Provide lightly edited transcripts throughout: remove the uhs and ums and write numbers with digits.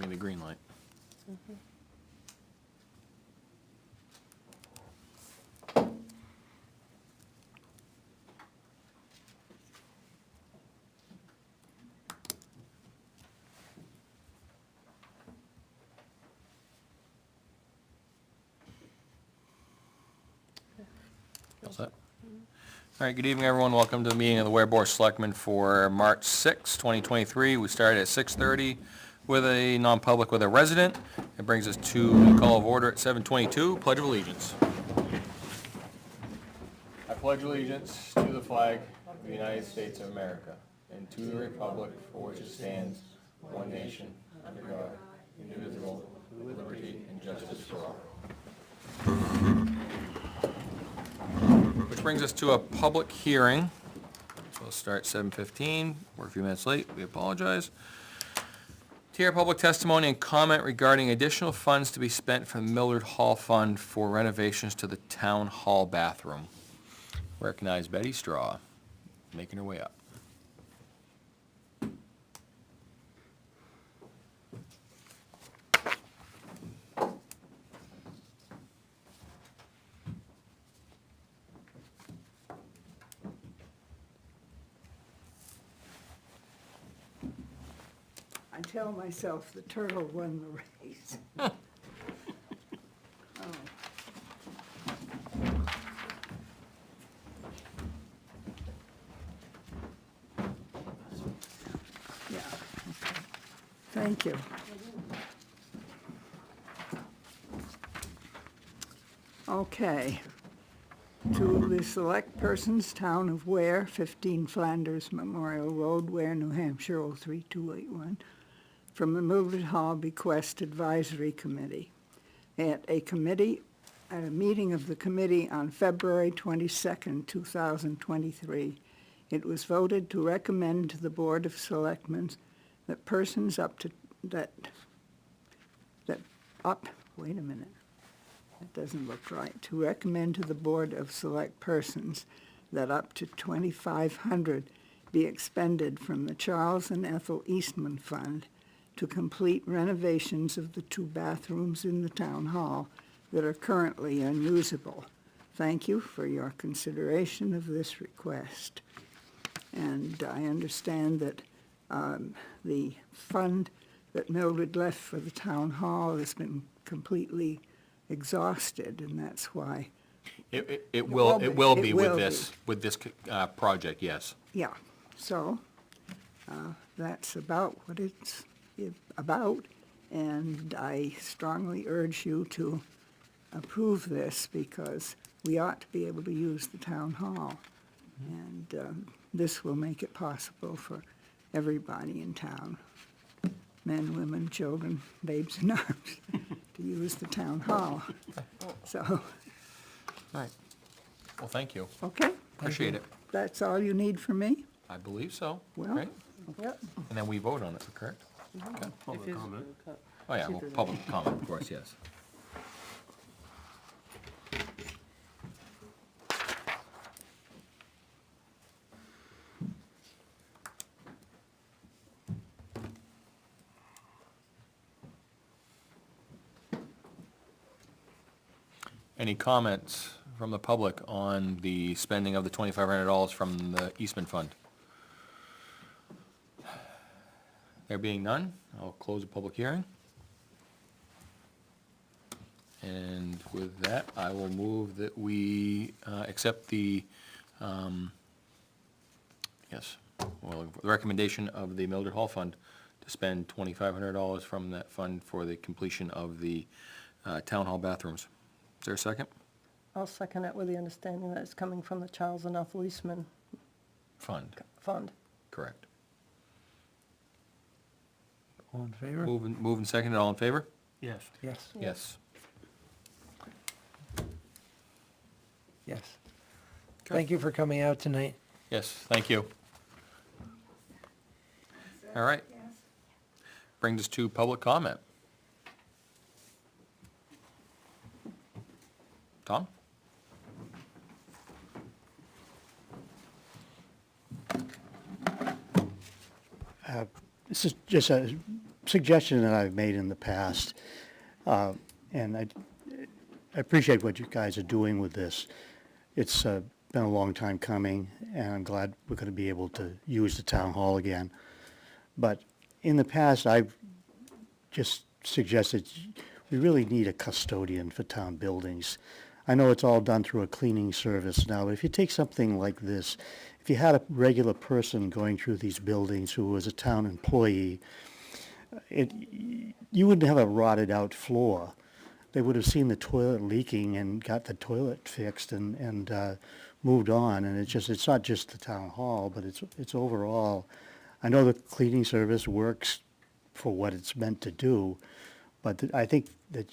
me the green light. All set? All right, good evening, everyone. Welcome to the meeting of the Weare Board of Selectmen for March 6, 2023. We started at 6:30 with a non-public with a resident. It brings us to the call of order at 7:22, Pledge of Allegiance. I pledge allegiance to the flag of the United States of America and to the republic for which it stands, one nation, under God, indivisible, with liberty and justice for all. Which brings us to a public hearing. So we'll start 7:15. We're a few minutes late. We apologize. To hear public testimony and comment regarding additional funds to be spent from the Mildred Hall Fund for renovations to the Town Hall bathroom. Recognize Betty Straw, making her way up. I tell myself the turtle won the race. Oh. Yeah, okay. Thank you. Okay. To the select persons, Town of Weare, 15 Flanders Memorial Road, Weare, New Hampshire, 03281. From the Mildred Hall Bequest Advisory Committee. At a meeting of the committee on February 22nd, 2023, it was voted to recommend to the Board of Selectmen that persons wait a minute, that doesn't look right. To recommend to the Board of Select Persons that up to $2,500 be expended from the Charles and Ethel Eastman Fund to complete renovations of the 2 bathrooms in the town hall that are currently unusable. Thank you for your consideration of this request. And I understand that the fund that Mildred left for the town hall has been completely exhausted, and that's why. It will be with this project, yes. Yeah, so that's about what it's about, and I strongly urge you to approve this because we ought to be able to use the town hall. And this will make it possible for everybody in town, men, women, children, babes in arms, to use the town hall. So. All right. Well, thank you. Okay. Appreciate it. That's all you need from me? I believe so. Well, Right? yep. And then we vote on it, correct? Okay. Public comment. Oh, yeah, well, public comment, of course, yes. Any comments from the public on the spending of the $2,500 from the Eastman Fund? There being none, I'll close the public hearing. And with that, I will move that we accept the recommendation of the Mildred Hall Fund to spend $2,500 from that fund for the completion of the town hall bathrooms. Is there a second? I'll second it with the understanding that it's coming from the Charles and Ethel Eastman Fund, Fund. correct. All in favor? Moving seconded, all in favor? Yes. Yes. Yes. Yes. Thank you for coming out tonight. Yes, thank you. All right. Brings us to public comment. Tom? This is just a suggestion that I've made in the past, and I appreciate what you guys are doing with this. It's been a long time coming, and I'm glad we're going to be able to use the town hall again. But in the past, I've just suggested we really need a custodian for town buildings. I know it's all done through a cleaning service now, but if you take something like this, if you had a regular person going through these buildings who was a town employee, you wouldn't have a rotted out floor. They would have seen the toilet leaking and got the toilet fixed and moved on. And it's not just the town hall, but it's overall. I know the cleaning service works for what it's meant to do, but I think that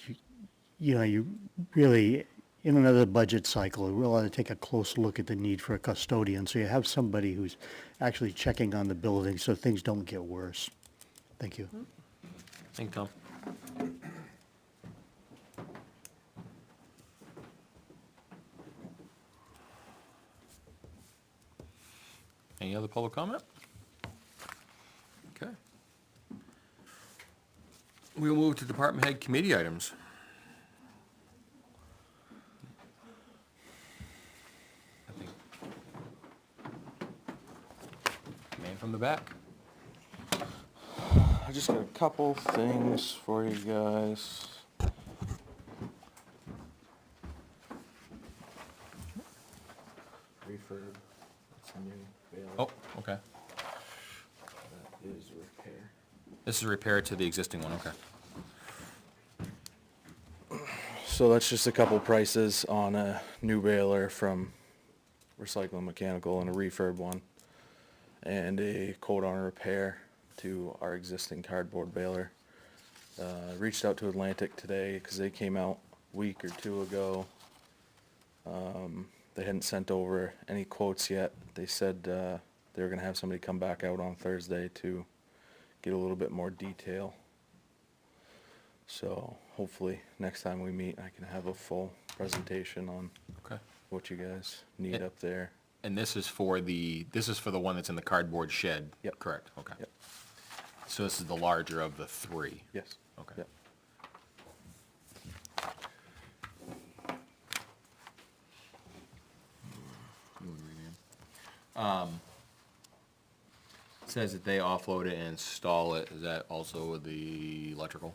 you really, in another budget cycle, we ought to take a close look at the need for a custodian, so you have somebody who's actually checking on the building so things don't get worse. Thank you. Thank you, Tom. Any other public comment? Okay. We'll move to department head committee items. I think. Man from the back. I just got a couple things for you guys. Refurb, it's a new baler. Oh, okay. That is repair. This is repair to the existing one, okay. So that's just a couple prices on a new baler from Recycling Mechanical and a refurb one. And a quote on a repair to our existing cardboard baler. Reached out to Atlantic today because they came out a week or two ago. They hadn't sent over any quotes yet. They said they were going to have somebody come back out on Thursday to get a little bit more detail. So hopefully next time we meet I can have a full presentation on Okay. what you guys need up there. And this is for the one that's in the cardboard shed? Yep. Correct, okay. Yep. So this is the larger of the three? Yes. Okay. Yep. Says that they offload it and install it, is that also with the electrical?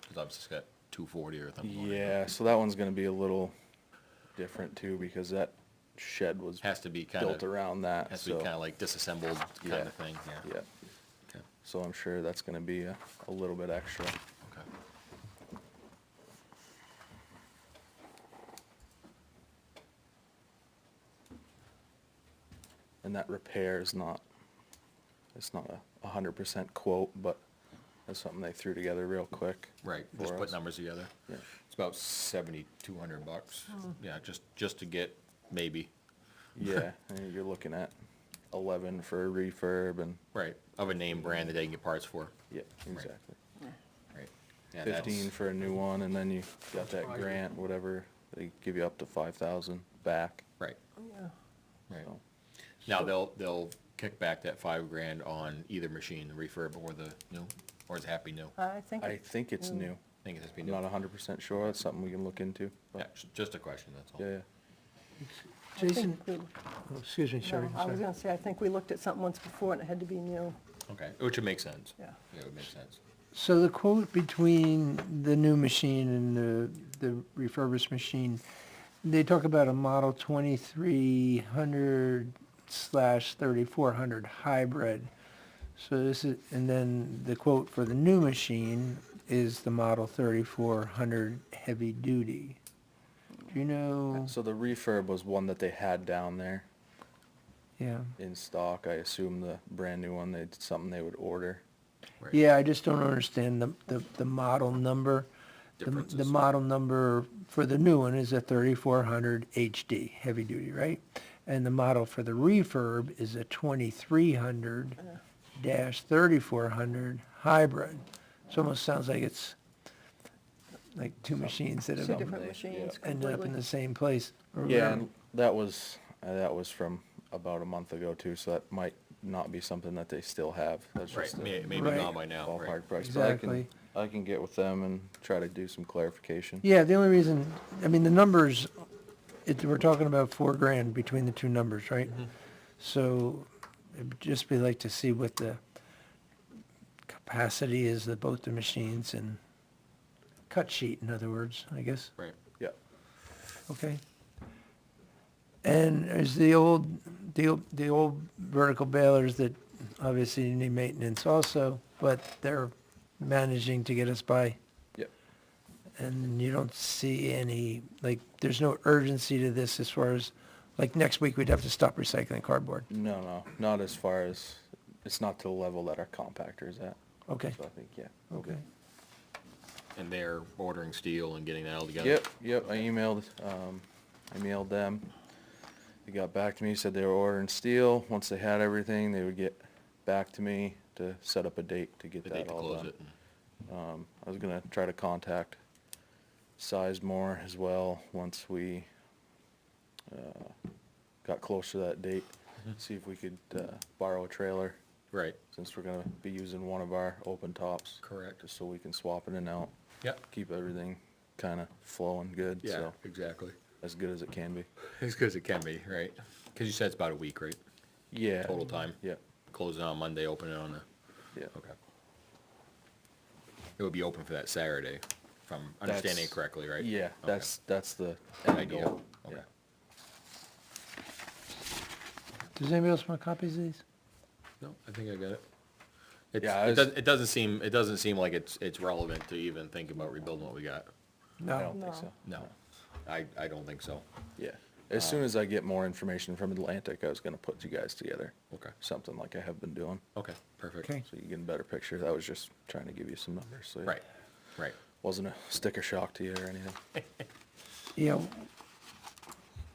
Because obviously it's got 240 or something. Yeah, so that one's gonna be a little different too, because that shed was Has to be kind built of, around that, has to be so, kind of like disassembled kind Yeah. of thing, yeah. yeah. Okay. So I'm sure that's gonna be a little bit extra. Okay. And that repair is not, it's not a 100% quote, but that's something they threw together real quick. Right, just for put us. numbers together. Yeah. It's about $7,200. Yeah, just to get maybe, Yeah, and you're looking at 11 for a refurb and, right, of a name brand that they can get parts for. yeah, exactly. Right. Yeah, that's- 15 for a new one, and then you got that grant, whatever, they give you up to 5,000 back. Right, Yeah. right. So, Now, they'll kick back that $5,000 on either machine, the refurb or the new, or is it happy new? I think, I think it's new. I think it has to be I'm new. not 100% sure, that's something we can look into. Yeah, But just a question, that's all. yeah, yeah. I think Jason, we, oh, excuse me, sorry, no, I was sorry. gonna say, I think we looked at something once before and it had to be new, Okay, which would make sense. yeah. Yeah, it would make sense. So the quote between the new machine and the refurbished machine, they talk about a model 2300/3400 hybrid. So this is, and then the quote for the new machine is the model 3400 heavy duty. Do you know? So the refurb was one that they had down there Yeah. in stock. I assume the brand new one, something they would order. Right. Yeah, I just don't understand the model number. The Differences. model number for the new one is a 3400 HD, heavy duty, right? And the model for the refurb is a 2300-3400 hybrid. It almost sounds like it's like two machines that Two have different they- machines yeah. ended up in completely. the same place. or Yeah, whatever. and that was from about a month ago too, so that might not be something that they still have. That's Right, just a maybe Right. not by now, right? ballpark price. But Exactly. I can get with them and try to do some clarification. Yeah, the only reason, I mean, the numbers, we're talking about $4,000 between the two numbers, right? So it'd just be like to see what the capacity is of both the machines and cut sheet, in other words, I guess. Right. Yeah. Okay. And is the old vertical balers that obviously need maintenance also, but they're managing to get us by? Yep. And you don't see any, like, there's no urgency to this as far as, like, next week we'd have to stop recycling cardboard. No, not as far as, it's not to the level that our compactor is at. Okay, So I think, yeah. we're okay. good. And they're ordering steel and getting that all together? Yep, I emailed them. They got back to me, said they were ordering steel. Once they had everything, they would get back to me to set up a date to get The date that to all close done. it. I was gonna try to contact Sizemore as well, once we, got close to that date. See if we could, borrow a trailer, Right, since we're gonna be using one of our open tops. correct. Just so we can swap it in and out, Yep, keep everything kinda flowing good, yeah, so, exactly. as good as it can be. As good as it can be, right? Because you said it's about a week, right? Yeah. Total time? Yeah, Close it on Monday, open it on the, yeah. okay. It would be open for that Saturday, if I'm understanding it That's- correctly, right? Yeah, Okay. that's the end Idea, goal. okay. Yeah. Does anybody else want copies of these? No, I think I got it. Yeah, It doesn't seem like it's relevant to even think about rebuilding what we got. I No. don't think No. so. No, I don't think so. Yeah. As soon as I get more information from Atlantic, I was gonna put you guys together. Okay. Something like I have been doing, Okay, perfect. Okay. so you get a better picture. I was just trying to give you some numbers, so. Right, right. Wasn't a sticker shock to you or anything. Yeah.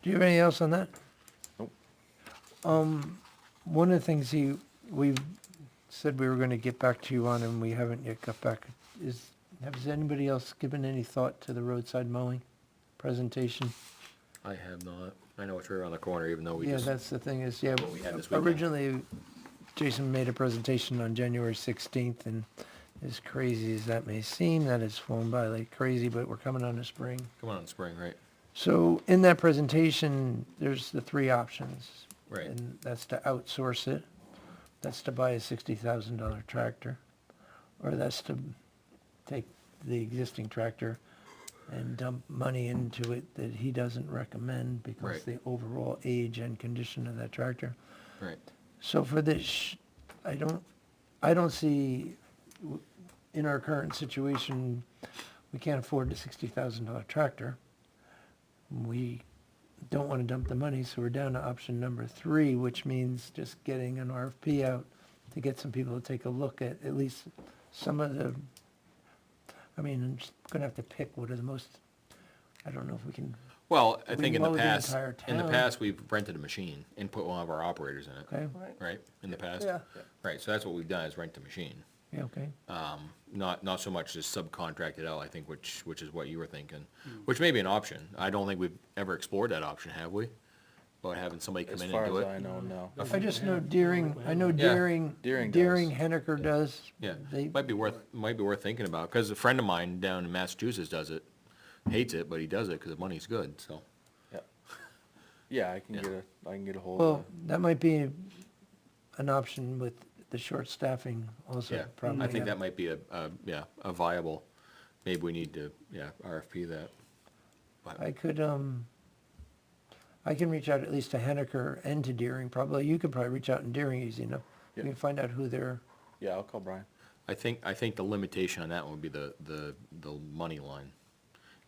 Do you have anything else on that? Nope. One of the things we said we were gonna get back to you on and we haven't yet got back is, has anybody else given any thought to the roadside mowing presentation? I have not. I know it's right around the corner, even though we Yeah, just, that's the thing is, yeah, what we had this weekend. originally, Jason made a presentation on January 16th, and as crazy as that may seem, that has flown by like crazy, but we're coming on to spring. come on, spring, right? So in that presentation, there's the three options. Right. And that's to outsource it, that's to buy a $60,000 tractor, or that's to take the existing tractor and dump money into it that he doesn't recommend because Right. the overall age and condition of that tractor. Right. So for this, I don't see, in our current situation, we can't afford the $60,000 tractor. We don't want to dump the money, so we're down to option number 3, which means just getting an RFP out to get some people to take a look at least some of the, I mean, I'm just gonna have to pick what are the most, I don't know if we can, Well, I We think in the mow the past, entire in the town. past, we've rented a machine and put one of our operators in it, okay, Right. right? In the past? Yeah. Right, so that's what we've done, is rent the machine. yeah, okay. Not so much as subcontracted out, I think, which is what you were thinking, which may be an option. I don't think we've ever explored that option, have we? About having somebody come As in far and do as it? I know, no. I just know Deering, Deering does. Henniker does. Yeah, They, might be worth thinking about, because a friend of mine down in Massachusetts does it. Hates it, but he does it because the money's good, so. Yeah. Yeah, I Yeah. can get a hold well, of that might be an option with the short staffing also, Yeah, probably. I think that might be a viable, maybe we need to, RFP that. But- I could, I can reach out at least to Henniker and to Deering, probably. You could probably reach out in Deering easy enough. You Yeah. can find out who they're, Yeah, I'll call Brian. I think the limitation on that one would be the money line.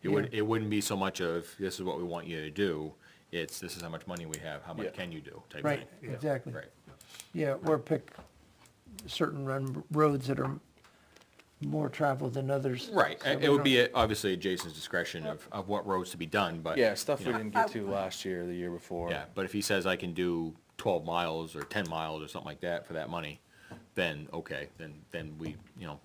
Yeah. It wouldn't be so much of, this is what we want you to do, it's, this is how much money we have, how much Yeah. can you do, type right, thing. exactly. Right, Yeah, or pick certain roads that are more traveled than others. right, So we it would don't- be obviously at Jason's discretion of what roads to be done, but. Yeah, stuff you we know, didn't get to last year, or the year before. Yeah, but if he says I can do 12 miles or 10 miles or something like that for that money, then, okay, then we,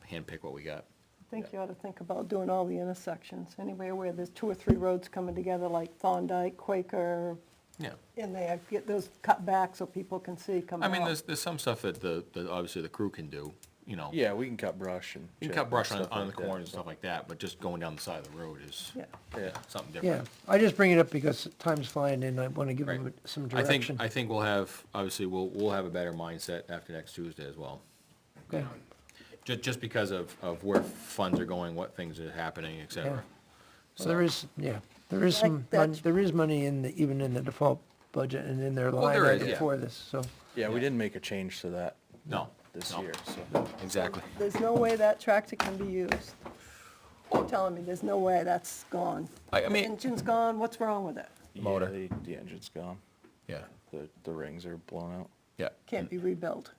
handpick what we got. I think you ought to think about doing all the intersections, anywhere where there's 2 or 3 roads coming together, like Thorndike, Quaker, Yeah. And they get those cut back so people can see coming I mean, out. there's some stuff that obviously the crew can do, you know. Yeah, we can cut brush and. You can chip cut and brush on stuff the like that, corners and so. stuff like that, but just going down the side of the road is Yeah. Yeah. something Yeah, different. I just bring it up because time's flying and I want to give Right. them some I think, direction. I think we'll have, obviously, we'll have a better mindset after next Tuesday as well. Okay. Just because of where funds are going, what things are happening, et Yeah. cetera. So there is, there is Like some, that- there is money in the, even in the default budget and in their Well, line there is, item yeah. for this, so. Yeah, we didn't make a change to that No. this no, year, so. Exactly. There's no way that tractor can be used. You're telling me there's no way that's gone. I mean, Engine's gone, what's wrong with it? Motor. Yeah, the engine's gone. yeah, The rings are blown out. yeah. Can't be rebuilt.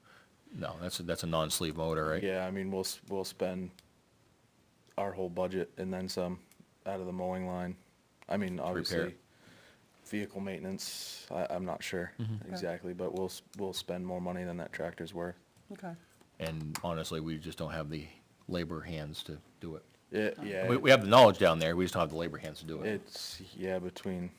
No, that's a non-sleeve motor, right? Yeah, I mean, we'll spend our whole budget and then some out of the mowing line. I mean, obviously, vehicle maintenance, I'm not sure exactly, but we'll spend more money than that tractor's worth. Okay. And honestly, we just don't have the labor hands to do it. Yeah, We have the knowledge down there, we just don't have the labor hands to do it. it's, yeah, between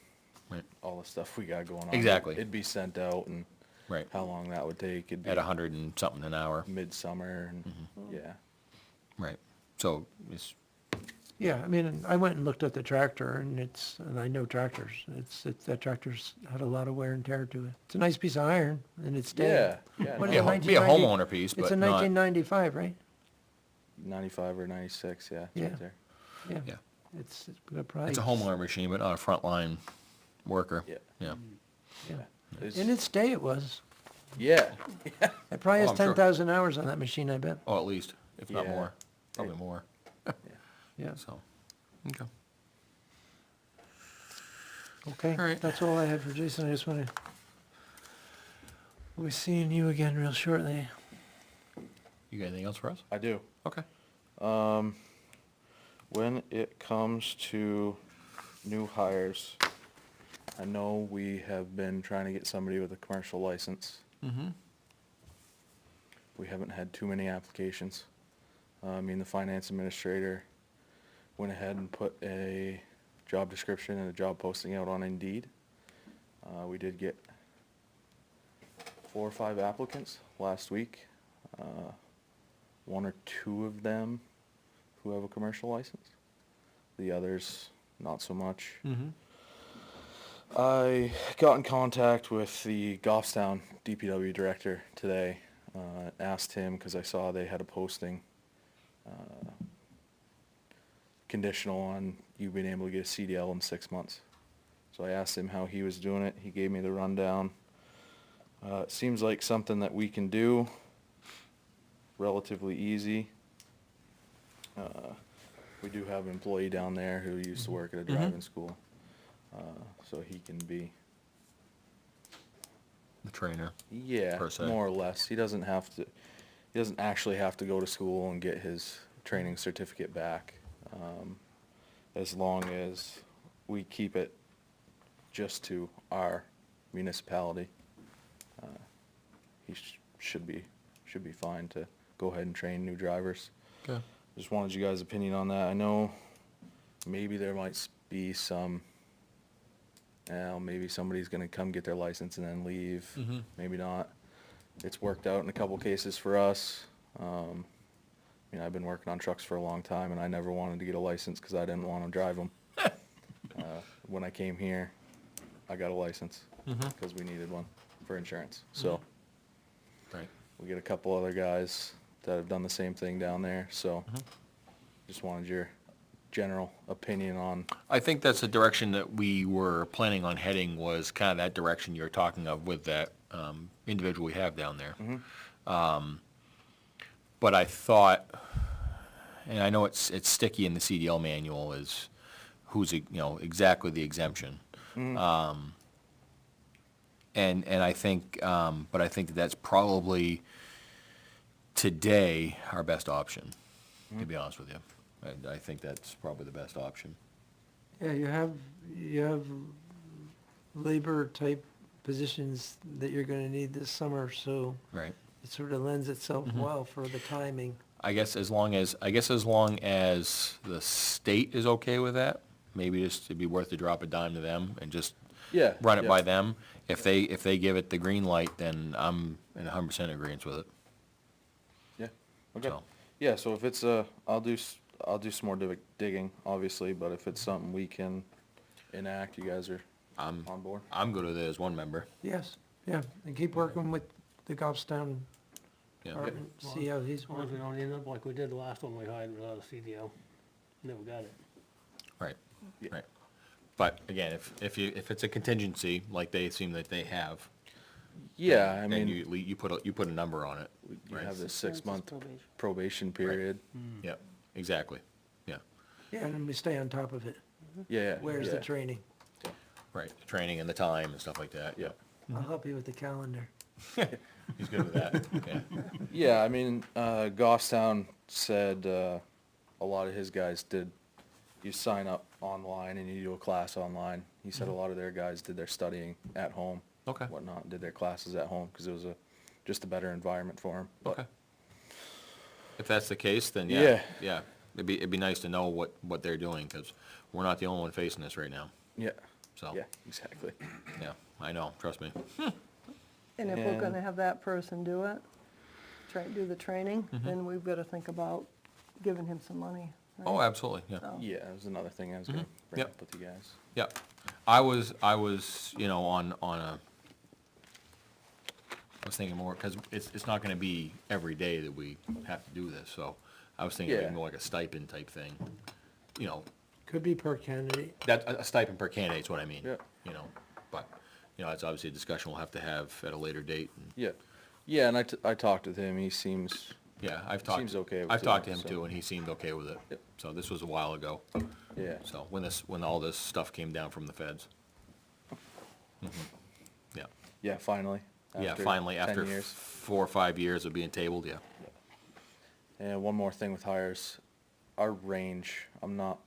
Right. all the stuff we got going on. Exactly. It'd be sent out and Right. how long that would take, it'd be At 100 and something an hour, midsummer and, yeah. right. So it's, Yeah, I mean, I went and looked at the tractor and I know tractors. That tractor's had a lot of wear and tear to it. It's a nice piece of iron and it's dead. Yeah, What be is a, it, be a 1990? homeowner piece, It's but a not, 1995, right? 95 or 96, yeah, it's Yeah. right there. Yeah. yeah. It's gonna probably. It's a homeowner machine, but not a frontline worker. Yeah. Yeah. Yeah. It's- In its day it was. Yeah, It probably Oh, has I'm sure. 10,000 hours on that machine, I bet. Oh, at least, if not Yeah. more, probably more, Yeah, so, okay. okay. All right. That's all I had for Jason. I just wanna, we'll be seeing you again real shortly. You got anything else for us? I do. Okay. When it comes to new hires, I know we have been trying to get somebody with a commercial license. Mm-hmm. We haven't had too many applications. I mean, the finance administrator went ahead and put a job description and a job posting out on Indeed. We did get 4 or 5 applicants last week. 1 or 2 of them who have a commercial license. The others, not so much. Mm-hmm. I got in contact with the Goffstown DPW director today. Asked him, because I saw they had a posting conditional on you being able to get a CDL in 6 months. So I asked him how he was doing it. He gave me the rundown. It seems like something that we can do, relatively easy. We do have an employee down there who used to work at a driving school, so he can be, The trainer. yeah, Per se. more or less. He doesn't actually have to go to school and get his training certificate back, as long as we keep it just to our municipality. He should be fine to go ahead and train new drivers. Okay. Just wanted you guys' opinion on that. I know maybe there might be some, maybe somebody's gonna come get their license and then leave. Mm-hmm. Maybe not. It's worked out in a couple cases for us. I've been working on trucks for a long time and I never wanted to get a license because I didn't want to drive them. When I came here, I got a license because we needed one for insurance. So Right. we get a couple other guys that have done the same thing down there, so just wanted your general opinion on. I think that's the direction that we were planning on heading, was kind of that direction you're talking of with that individual we have down there. But I thought, and I know it's sticky in the CDL manual, is who's, exactly the exemption. And I think, but I think that's probably today our best option, to be honest with you. I think that's probably the best option. Yeah, you have labor type positions that you're gonna need this summer, so Right. it sort of lends itself well for the timing. I guess as long as the state is okay with that, maybe just it'd be worth to drop a dime to them and just Yeah, run it yeah. by them. If they give it the green light, then I'm in 100% agreement with it. Yeah, okay. So, Yeah, so if it's I'll do some more digging, obviously, but if it's something we can enact, you guys are I'm on board? I'm good with it as one member. Yes, yeah, and keep working with the Goffstown Yeah. department, see how he's As long as we working. don't end up like we did the last one we hired without a CDL. Never got it. Right. Yeah. Right. But again, if it's a contingency like they seem that they have, Yeah, I then mean, you put a number on it. you right? have this That's 6-month probation. probation period. Yep. Exactly. Yeah. Yeah, and then we stay on top of it. Yeah, Where's yeah. the training? Right. The training and the time and stuff like that. Yeah. I'll help you with the calendar. He's good with that. Yeah. Yeah, I mean, Goffstown said, a lot of his guys did, you sign up online and you do a class online. He said a lot of their guys did their studying at home. Okay. Whatnot, did their classes at home, cause it was just a better environment for them. Okay. If that's the case, then Yeah. yeah. Yeah. It'd be nice to know what they're doing, because we're not the only one facing this right now. Yeah, So, yeah, exactly. yeah, I know, trust me. And if we're And- gonna have that person do it, do the training, then we've gotta think about giving him some money. right? Oh, absolutely, yeah. So- Yeah, that was another thing I was gonna bring Yep. up with you guys. Yeah, I was, I was thinking more, because it's not gonna be every day that we have to do this, so I was thinking Yeah. like more like a stipend type thing. You know, Could be per candidate. a stipend per candidate is what I mean. Yeah. You know, but, that's obviously a discussion we'll have to have at a later date. And, Yeah, yeah, and I talked with him, he seems, yeah, I've talked. Seems okay with I've it, talked to him so. too, and he seemed okay with it. Yep. So this was a while ago, yeah, so when all this stuff came down from the feds. Mhm. Yeah. yeah, finally. Yeah, finally, 10 after years. 4 or 5 years of being tabled, yeah. And one more thing with hires, our range, I'm not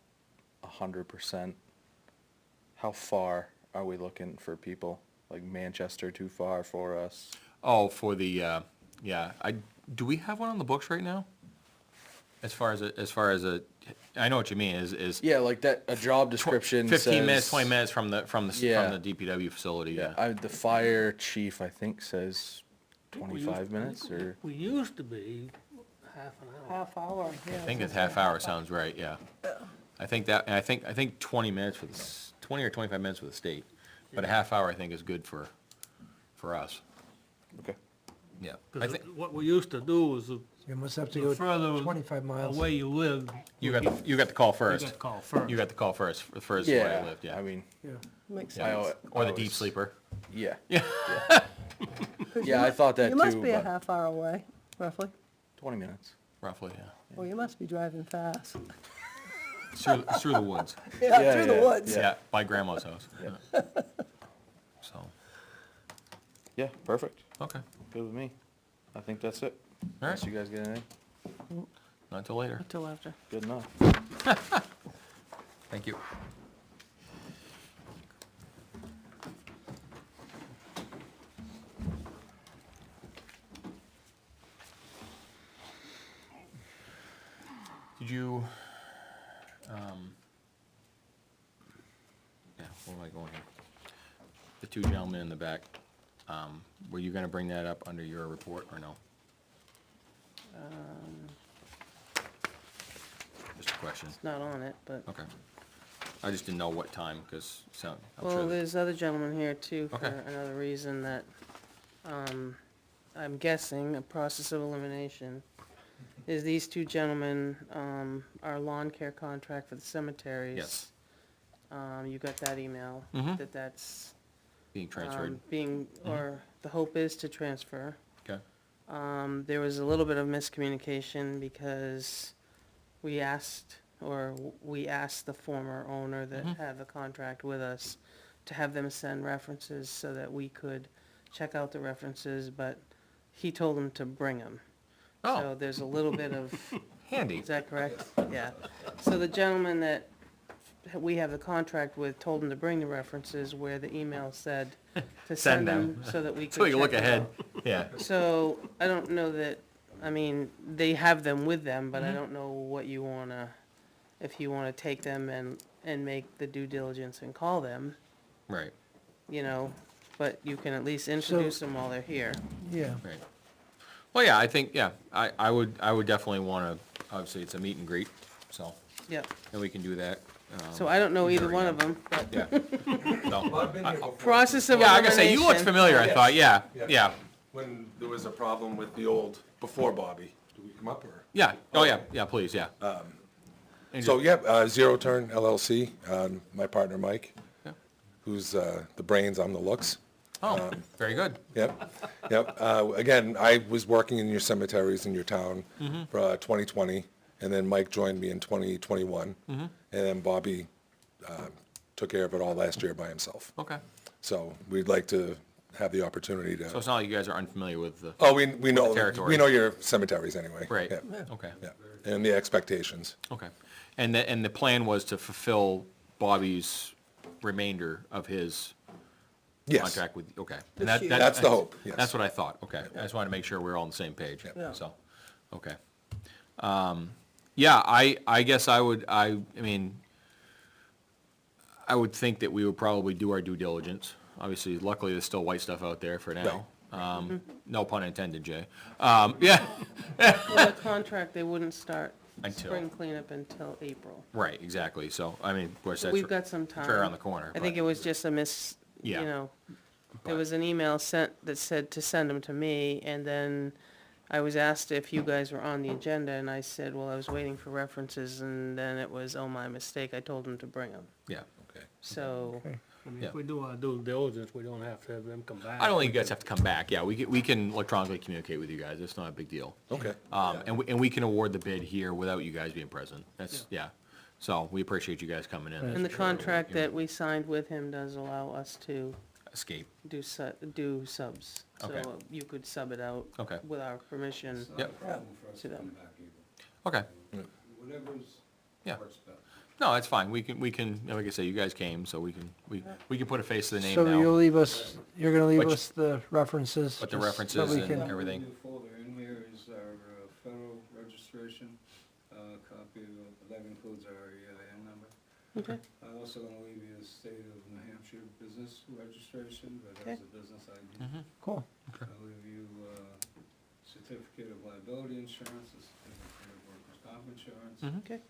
100%. How far are we looking for people? Like Manchester too far for us? Oh, for the, do we have one on the books right now? As far as I know what you mean, is. Yeah, like that, a job description 15 minutes, says- 20 minutes from the Yeah. DPW facility, Yeah, yeah. the fire chief, I think, says We 25 used- minutes, or, We used to be half an hour. Half hour, yeah. I think it's half hour sounds right, yeah. I think that, and I think 20 minutes for 20 or 25 minutes for the state, but a half hour I think is good for us, okay. yeah. I Because think, what we used to do was You must have to the go further 25 miles. away you lived. you got the call You first. got to call first. You got the call first, first where I Yeah, lived, yeah. I mean, Yeah. Makes Yeah. sense. Or the I deep was- sleeper. yeah. Yeah. 'Cause Yeah, I thought that You too, must be a but half hour away, roughly. 20 minutes. Roughly, yeah. Well, you must be driving fast. It's through the woods. Yeah, Yeah, through the yeah, woods. Yeah, by grandma's house. Yeah. So, Yeah, perfect. okay, Good with me. I think that's it. all Unless right, you guys get anything, not till later. Until after. good enough. Thank you. Did you, yeah, where am I going here? The two gentlemen in the back, were you gonna bring that up under your report or no? Just a question. It's not on it, but, Okay. I just didn't know what time, because, I'm well, sure, there's other gentlemen here too for Okay. another reason that, I'm guessing a process of elimination is these two gentlemen, our lawn care contract for the cemeteries. yes, You got that email, Mhm. that's, being transferred, or the hope is to transfer. okay, There was a little bit of miscommunication because we asked the former owner that Mhm. had the contract with us to have them send references so that we could check out the references, but he told them to bring them. So oh, there's a little bit of, handy, is that correct? Yeah. So the gentleman that we have the contract with told him to bring the references where the email said to send them so that we could so we can look check them ahead, out. yeah, So, I don't know that, I mean, they have them with them, but I Mhm. don't know what you wanna, if you wanna take them and make the due diligence and call them, right, you know, but you can at least introduce them while they're here. Yeah. Right. Well, yeah, I think, yeah, I would definitely wanna, obviously, it's a meet and greet, so, Yep. and we can do that. So I don't know either very one of them, but Yeah. So, process of yeah, I gotta say, you looked elimination. familiar, I thought, yeah, yeah, When there was a problem with the old, before Bobby, do we come up or? yeah, oh, yeah, please, yeah. And So, just- yeah, Zero Turn LLC, my partner Mike, Yeah. who's the brains, I'm the looks. Oh, very good. Yep, yep. Again, I was working in your cemeteries in your town for 2020, and then Mike joined me in 2021. And then Bobby took care of it all last year by himself. Okay. So we'd like to have the opportunity So to, it's not like you guys are unfamiliar with the, oh, we know, territory. we know your cemeteries anyway. right, Yeah, okay, yeah, and the expectations. okay. And the plan was to fulfill Bobby's remainder of his Yes, contract with, okay. This And that- year. that- That's the hope, yes. That's what I thought, okay. I just wanted to make sure we're all on the same page, Yeah. so, okay. Yeah, I guess I mean, I would think that we would probably do our due diligence. Obviously, luckily, there's still white stuff out there for now. No pun intended, Jay. Yeah, Well, the contract, they wouldn't start Until- spring cleanup until April. right, exactly. So, I mean, of course, that's We've got some time. fair around the corner. I think but- it was just a you Yeah. know, there But- was an email sent that said to send them to me, and then I was asked if you guys were on the agenda, and I said, well, I was waiting for references, and then it was, oh, my mistake, I told them to bring them. Yeah. Okay. So, I mean, Yeah. if we do our due diligence, we don't have to have them come back. I don't think you guys have to come back. Yeah, we can electronically communicate with you guys. It's not a big deal. Okay. And we can award the bid here without you guys being present. That's, yeah. So we appreciate you guys coming in. and the contract that we signed with him does allow us to Escape. do subs. Okay. So you could sub it out Okay. with our permission Yep. to them. Okay. Whatever's Yeah. works best. No, that's fine. We can, like I say, you guys came, so we can put a face to the name So you'll now. leave us, you're gonna leave But- us the references? But the just so references we and can- everything. The folder in here is our federal registration, copy of, that includes our EIN number. Okay. I'm also gonna leave you the state of New Hampshire business registration, that has Okay. a business ID. Mm-hmm. Cool. I'll leave you certificate of liability insurance, a certificate of workers' comp insurance, Okay,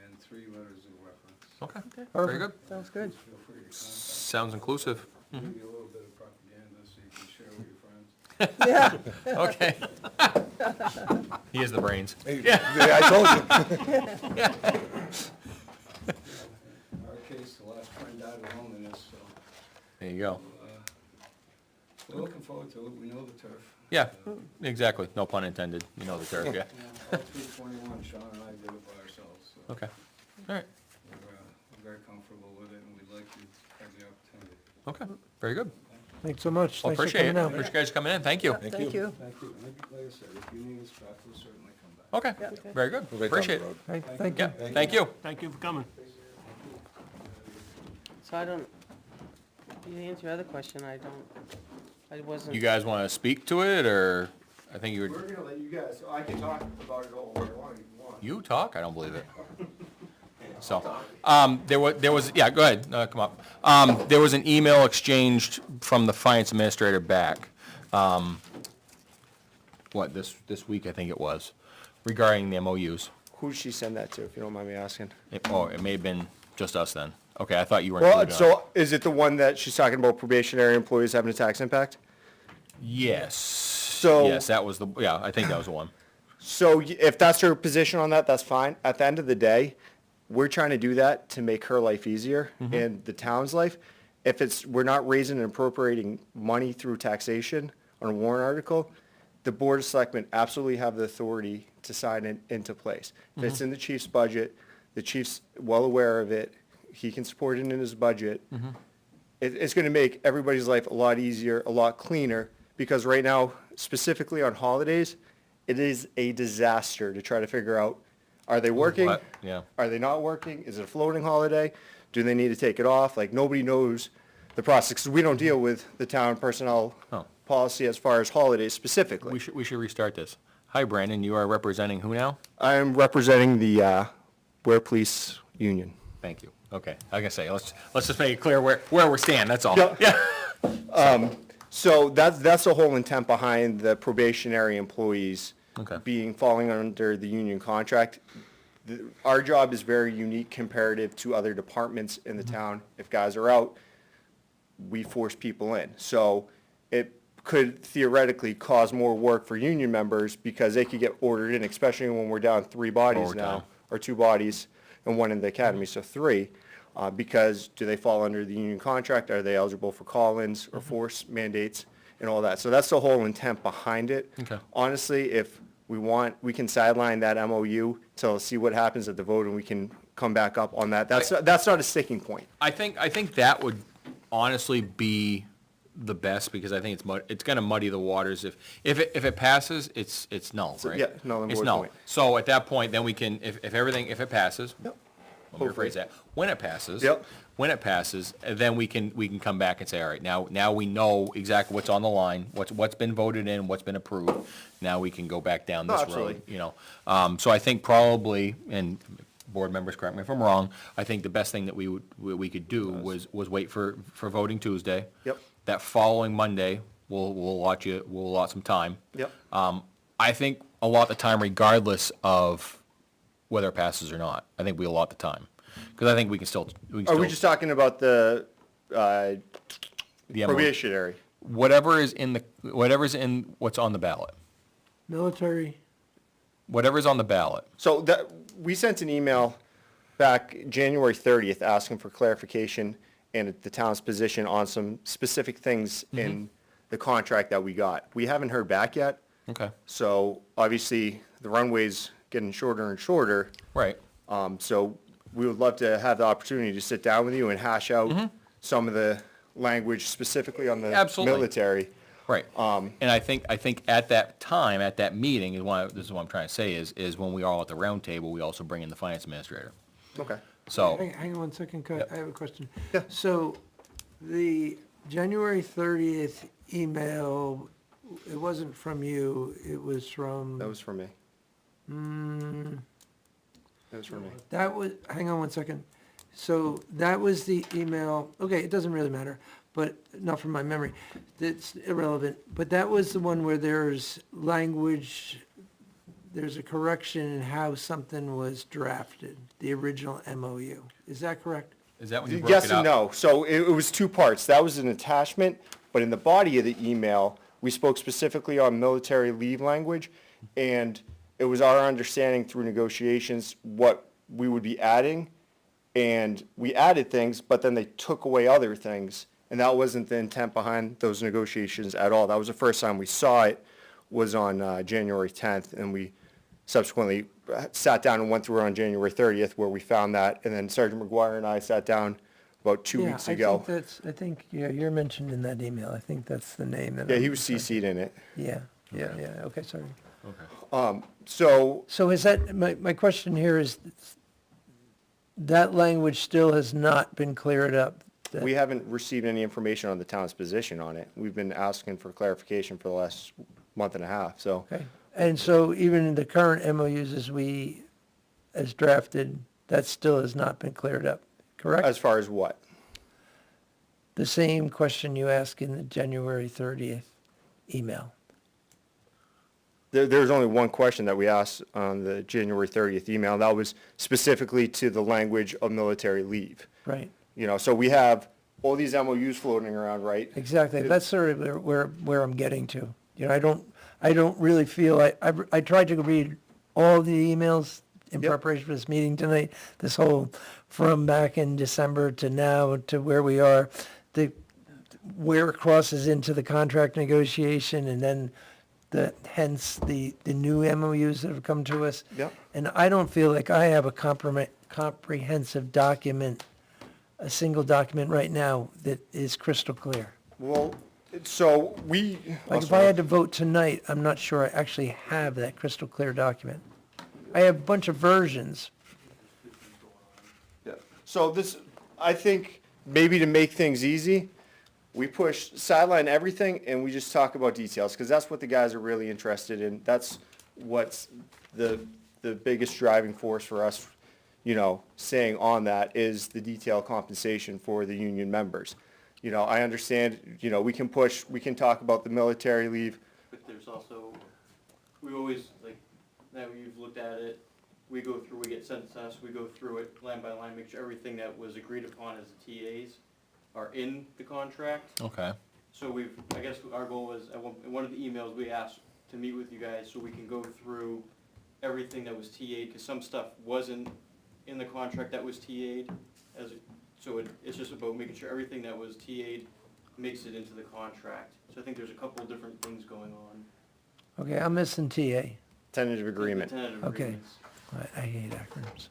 and 3 letters of reference. Okay, okay, very good. sounds good. Feel free to contact. Sounds inclusive. Give you a little bit of propaganda so you can share with your friends. Okay. He has the brains. Hey, I told you. In our case, the last friend died of loneliness, so There you go. we're looking forward to it. We know the turf. Yeah, exactly. No pun intended. You know the turf, yeah. All through 21, Sean and I did it by ourselves, so Okay. All right. we're very comfortable with it, and we'd like to have the opportunity. Okay, very good. Thanks so much. Well, Thanks for appreciate it. coming out. Appreciate you guys coming in. Thank you. Thank you. Thank you. And like I said, if you need us back, we'll certainly come back. Okay, very good. We'll be down the Appreciate it. road. Right, thank you. Yeah, thank you. Thank you for coming. So I don't, you answer your other question, I wasn't. You guys want to speak to it, or I think you We're were, gonna let you guys, so I can talk about it all where I want if you want. you talk? I don't believe it. So, there was, yeah, go ahead, come up. There was an email exchanged from the finance administrator back, this week, I think it was, regarding the MOUs. Who'd she send that to, if you don't mind me asking? It may have been just us then. Okay, I thought you were Well, included on it. so is it the one that she's talking about probationary employees having a tax impact? Yes. So- Yes, that was yeah, I think that was the one. So if that's her position on that, that's fine. At the end of the day, we're trying to do that to make her life easier and the town's life. If we're not raising and appropriating money through taxation on a warrant article, the Board of Selectmen absolutely have the authority to sign it into place. If it's in the chief's budget, the chief's well aware of it, he can support it in his budget. It's gonna make everybody's life a lot easier, a lot cleaner, because right now, specifically on holidays, it is a disaster to try to figure out, are they working? What? Yeah. Are they not working? Is it a floating holiday? Do they need to take it off? Like, nobody knows the process, 'cause we don't deal with the town personnel Oh. policy as far as holidays specifically. We should restart this. Hi, Brandon, you are representing who now? I'm representing the Weare Police Union. Thank you. Okay, I was gonna say, let's just make it clear where we stand, that's all. Yeah. Yeah, So that's the whole intent behind the probationary employees Okay. falling under the union contract. Our job is very unique comparative to other departments in the town. If guys are out, we force people in. So it could theoretically cause more work for union members because they could get ordered in, especially when we're down 3 bodies now, Overtime. or 2 bodies and 1 in the academy, so 3. Because do they fall under the union contract? Are they eligible for call-ins or force mandates and all that? So that's the whole intent behind it. Okay. Honestly, if we want, we can sideline that MOU till see what happens at the vote and we can come back up on that. That's not a sticking point. I think that would honestly be the best, because I think it's gonna muddy the waters. If it passes, it's null, right? yeah, null and It's void null. point. So at that point, then we can, if it passes. Yep. Let me rephrase that. When it passes. Yep. When it passes, then we can come back and say, all right, now we know exactly what's on the line, what's been voted in, what's been approved. Now we can go back down No, this absolutely. road, you know. So I think probably, and board members, correct me if I'm wrong, I think the best thing that we could do was wait for voting Tuesday. Yep. That following Monday, we'll allot some time. Yep. I think allot the time regardless of whether it passes or not. I think we allot the time, because I think we can still. Are we just talking about the the MOU. probationary? Whatever's in what's on the ballot. Military, Whatever's on the ballot. So that, we sent an email back January 30th asking for clarification and the town's position on some specific things in the contract that we got. We haven't heard back yet, Okay. so obviously the runway's getting shorter and shorter. Right. So we would love to have the opportunity to sit down with you and hash out some of the language specifically on the Absolutely. military. Right. And I think at that time, at that meeting, this is what I'm trying to say, is when we are all at the round table, we also bring in the finance administrator. Okay. So, hang on 1 second, Yep. I have a question. Yeah. So, the January 30th email, it wasn't from you, it was from. That was for me. That was for me. That was, hang on 1 second. So that was the email, okay, it doesn't really matter, but not from my memory. It's irrelevant. But that was the one where there's language, there's a correction in how something was drafted, the original MOU. Is that correct? is that when you broke Yes it up? and no. So it was 2 parts. That was an attachment, but in the body of the email, we spoke specifically on military leave language, and it was our understanding through negotiations what we would be adding, and we added things, but then they took away other things, and that wasn't the intent behind those negotiations at all. That was the first time we saw it, was on January 10th, and we subsequently sat down and went through it on January 30th, where we found that, and then Sergeant McGuire and I sat down about 2 weeks ago. I think, yeah, you're mentioned in that email. I think that's the name. that Yeah, I'm he was referring- CC'd in it. Yeah, okay, sorry. So, So is that, my question here is, that language still has not been cleared up? That- we haven't received any information on the town's position on it. We've been asking for clarification for the last month and a half, so. Okay, and so even in the current MOUs as drafted, that still has not been cleared up, correct? As far as what? The same question you asked in the January 30th email. There's only one question that we asked on the January 30th email, and that was specifically to the language of military leave. Right, You know, so we have all these MOUs floating around, right? exactly. That's sort of where I'm getting to. You know, I don't really feel, I tried to read all the emails in Yep. preparation for this meeting tonight, this whole, from back in December to now to where we are, where it crosses into the contract negotiation, and then hence the new MOUs that have come to us. Yep. And I don't feel like I have a comprehensive document, a single document right now that is crystal clear. Well, so we. Like if I had to vote tonight, I'm not sure I actually have that crystal clear document. I have a bunch of versions. Yeah. So this, I think, maybe to make things easy, we push sideline everything and we just talk about details, because that's what the guys are really interested in. That's what's the biggest driving force for us, you know, saying on that is the detail compensation for the union members. You know, I understand, you know, we can talk about the military leave. But there's also, we always, like, now you've looked at it, we go through, we get sent to us, we go through it line by line, make sure everything that was agreed upon as the TAs are in the contract. Okay. So I guess our goal was, in one of the emails, we asked to meet with you guys so we can go through everything that was TA'd, because some stuff wasn't in the contract that was TA'd, so it's just about making sure everything that was TA'd makes it into the contract. So I think there's a couple of different things going on. Okay, I'm missing TA. Tentative agreement. Tentative Okay. agreements. I hate acronyms.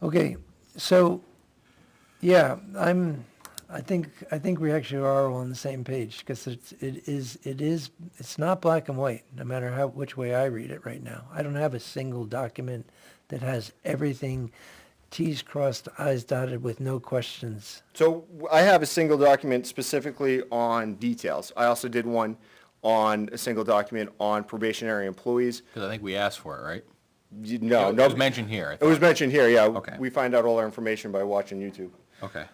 Okay, so, yeah, I think we actually are all on the same page, because it's not black and white, no matter which way I read it right now. I don't have a single document that has everything T's crossed, I's dotted with no questions. So I have a single document specifically on details. I also did one on a single document on probationary employees. Because I think we asked for it, right? No, It no. was mentioned here, I It was thought. mentioned here, yeah. Okay. We find out all our information by watching YouTube. Okay.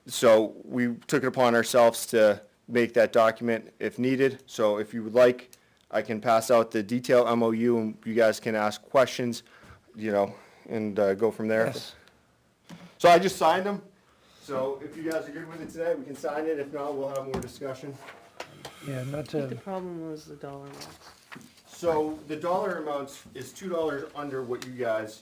So we took it upon ourselves to make that document if needed. So if you would like, I can pass out the detailed MOU and you guys can ask questions, you know, and go from there. Yes. So I just signed them. So if you guys are good with it today, we can sign it. If not, we'll have more discussion. Yeah, not I think the to, problem was the dollar amounts. So the dollar amounts is $2 under what you guys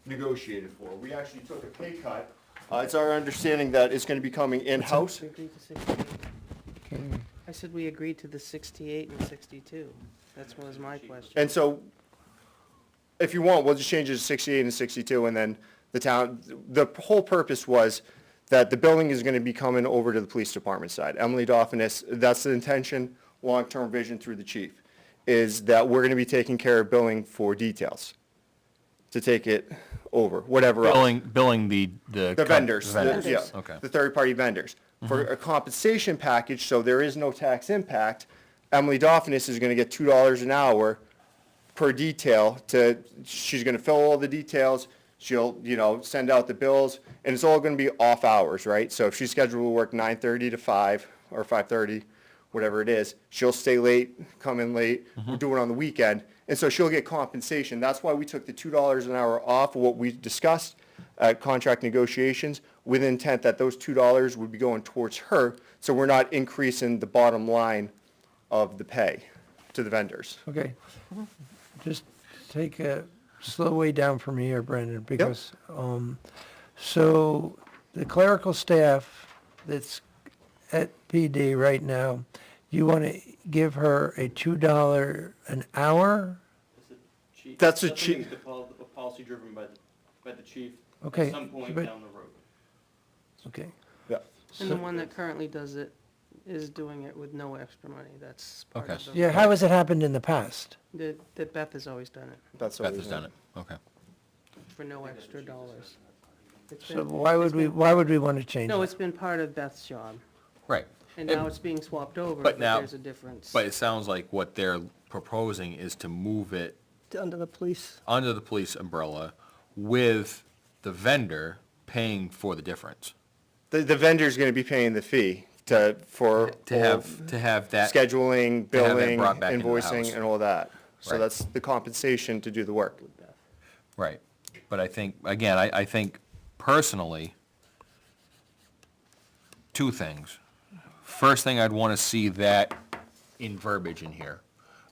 negotiated for. We actually took a pay cut. It's our understanding that it's gonna be coming in-house. We agreed to 68. okay, I said we agreed to the 68 and 62. That was my question. And so, if you want, we'll just change it to 68 and 62, and then the whole purpose was that the building is gonna be coming over to the police department side. Emily Doffinis, that's the intention, long-term vision through the chief, is that we're gonna be taking care of billing for details, to take it over, whatever else. Billing the The vendors, yeah, Okay. the third-party vendors. For a compensation package, so there is no tax impact, Emily Doffinis is gonna get $2 an hour per detail she's gonna fill all the details, she'll, you know, send out the bills, and it's all gonna be off hours, right? So if she's scheduled to work 9:30 to 5, or 5:30, whatever it is, she'll stay late, come in late, do it on the weekend, and so she'll get compensation. That's why we took the $2 an hour off of what we discussed at contract negotiations, with intent that those $2 would be going towards her, so we're not increasing the bottom line of the pay to the vendors. okay. Just take a slow way down from here, Brendan, because, so the clerical staff that's at PD right now, you want to give her a $2 an hour? That's a Something the policy driven by the chief Okay, at some point but- down the road. Okay. Yeah. And the one that currently does it is doing it with no extra money. That's part Okay. of the. Yeah, how has it happened in the past? That Beth has always done it That's Beth what has done it. Okay. for no extra dollars. It's So been- why it's would been- why would we want to change No, it? it's been part of Beth's job, Right. and now it's being swapped over, But but now- there's a difference. But it sounds like what they're proposing is to move it Under the police. under the police umbrella with the vendor paying for the difference. The vendor's gonna be paying the fee for To have that. scheduling, to have that billing, brought back into the house. invoicing, and all that. So Right. that's the compensation to do the work. Right. But I think, again, I think personally, two things. First thing, I'd want to see that in verbiage in here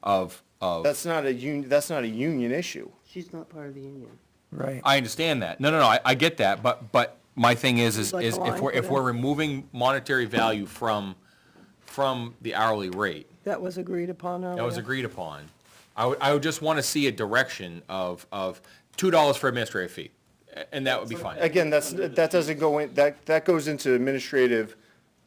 of, That's not a union issue. She's not part of the union. Right. I understand that. No, I get that, but my thing is Like a line if for we're them. removing monetary value from the hourly rate, That was agreed upon earlier. that was agreed upon, I would just want to see a direction of $2 for administrative fee, and that would be fine. Again, that doesn't go in, that goes into administrative,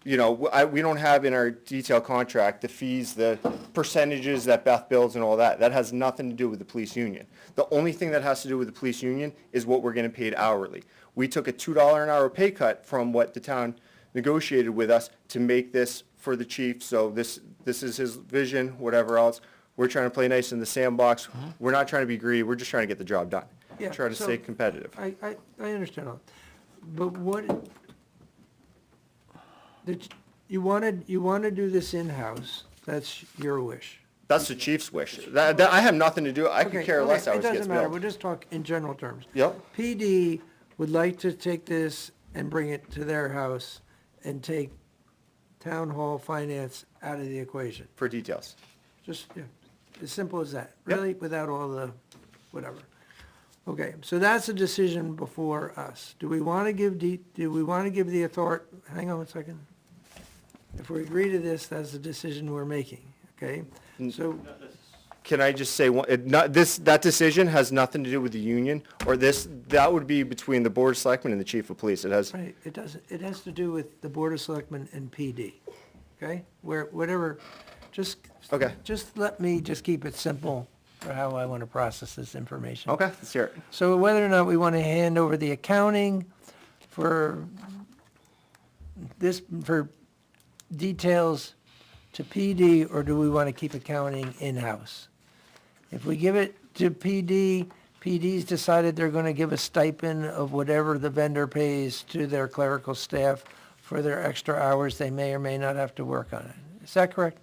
you know, we don't have in our detail contract the fees, the percentages that Beth bills and all that. That has nothing to do with the police union. The only thing that has to do with the police union is what we're getting paid hourly. We took a $2 an hour pay cut from what the town negotiated with us to make this for the chief, so this is his vision, whatever else. We're trying to play nice in the sandbox. We're not trying to be greedy, we're just trying to get the job done. Yeah, Trying to so- stay competitive. I understand all, but what, You wanna do this in-house, that's your wish. That's the chief's wish. That I have nothing to do, I could Okay, care less how it it gets doesn't matter, billed. we'll just talk in general terms. Yep, PD would like to take this and bring it to their house and take town hall finance out of the equation. for details. Just, yeah, as simple as that, Yep. really, without all the whatever. Okay, so that's a decision before us. Do we want to give the authority, hang on one second. If we agree to this, that's the decision we're making, okay? So, Can I just say, that decision has nothing to do with the union, or that would be between the board of selectmen and the chief of police. It has, right, it has to do with the Board of Selectmen and PD, okay? Whatever, just. Okay. Just let me just keep it simple for how I want to process this information. okay, let's hear it. So whether or not we want to hand over the accounting for details to PD, or do we want to keep accounting in-house? If we give it to PD, PD's decided they're going to give a stipend of whatever the vendor pays to their clerical staff for their extra hours they may or may not have to work on it. Is that correct?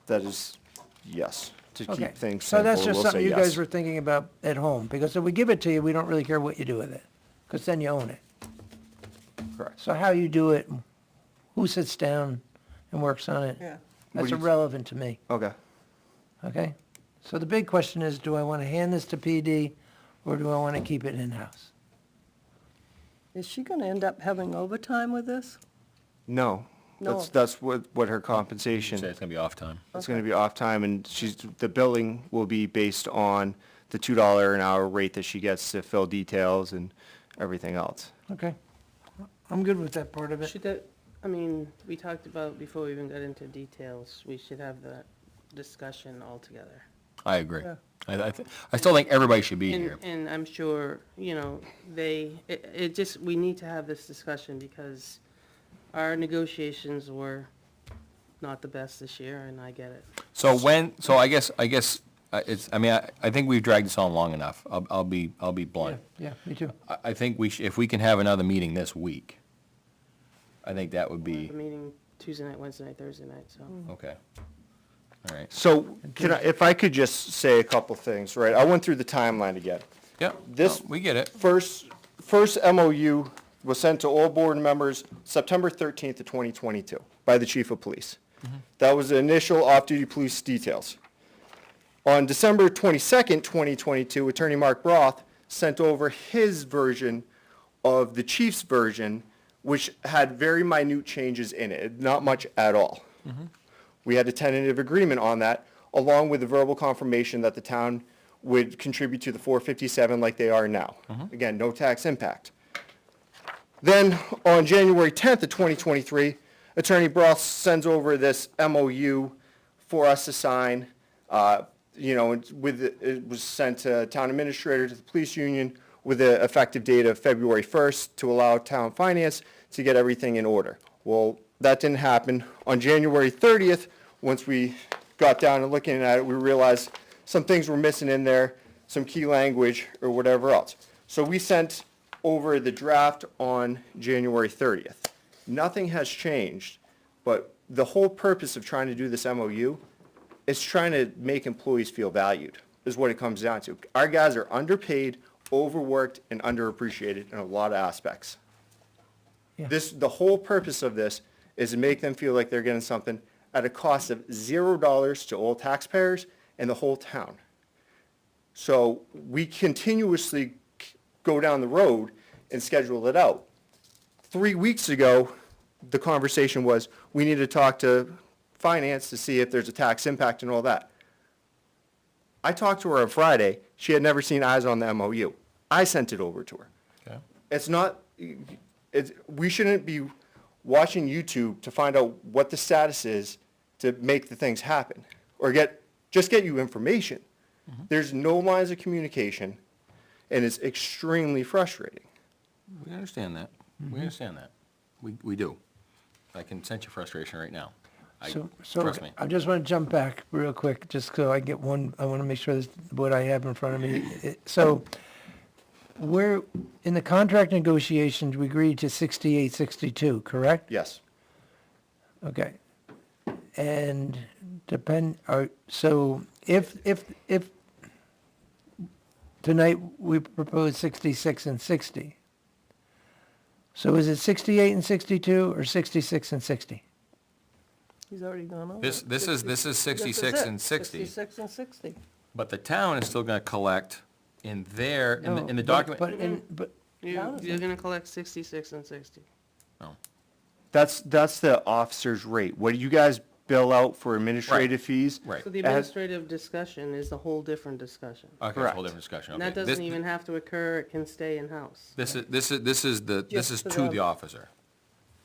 That is, yes, to Okay. keep things So simple, that's just we'll something say you yes. guys were thinking about at home, because if we give it to you, we don't really care what you do with it, because then you own it. Correct. So how you do it, who sits down and works on it, Yeah. that's What do you- irrelevant to me, Okay. okay? So the big question is, do I want to hand this to PD, or do I want to keep it in-house? Is she gonna end up having overtime with this? No, No. that's what her Say compensation, it's gonna be off time. it's gonna be off time, and the billing will be based on the $2 an hour rate that she gets to fill details and everything else. Okay, I'm good with that part of it. Should that, I mean, we talked about, before we even got into details, we should have that discussion all together. I agree. Yeah. I still think everybody should be here. And I'm sure, we need to have this discussion because our negotiations were not the best this year, and I get it. So I guess, I think we've dragged this on long enough. I'll be blunt. Yeah, me too. I think if we can have another meeting this week, I think that would The be, meeting Tuesday night, Wednesday night, Thursday night, so. okay. All right. So, if I could just say a couple things, right? I went through the timeline again. Yep, This- no, we get it. First MOU was sent to all board members September 13th of 2022 by the chief of police. That was the initial off-duty police details. On December 22nd, 2022, Attorney Mark Broth sent over his version of the chief's version, which had very minute changes in it, not much at all. We had a tentative agreement on that, along with the verbal confirmation that the town would contribute to the 457 like they are now. Again, no tax impact. Then, on January 10th of 2023, Attorney Broth sends over this MOU for us to sign. It was sent to town administrator, to the police union, with the effective date of February 1st to allow town finance to get everything in order. Well, that didn't happen. On January 30th, once we got down and looking at it, we realized some things were missing in there, some key language or whatever else. So we sent over the draft on January 30th. Nothing has changed, but the whole purpose of trying to do this MOU is trying to make employees feel valued, is what it comes down to. Our guys are underpaid, overworked, and underappreciated in a lot of aspects. Yeah. The whole purpose of this is to make them feel like they're getting something at a cost of $0 to all taxpayers and the whole town. So we continuously go down the road and schedule it out. 3 weeks ago, the conversation was, we need to talk to finance to see if there's a tax impact and all that. I talked to her on Friday. She had never seen eyes on the MOU. I sent it over to her. Okay. We shouldn't be watching YouTube to find out what the status is to make the things happen, or just get you information. There's no lines of communication, and it's extremely frustrating. We understand that. We understand that. We do. I can sense your frustration right now. So Trust me. I just want to jump back real quick, just so I get one, I want to make sure this, what I have in front of me. So in the contract negotiations, we agreed to 68, 62, correct? Yes. Okay. And so if tonight we propose 66 and 60, so is it 68 and 62 or 66 and 60? He's already gone over. This it. is 66 and 60, 66 and 60. but the town is still gonna collect in their, in the No, document. But You're gonna collect 66 and 60. That's the officer's rate. What do you guys bill out for administrative fees? Right. So the It has- administrative discussion is a whole different discussion. Okay, it's a Correct. whole different discussion, And okay. that doesn't even have to occur, it can stay in-house. This is Just for to them. the officer.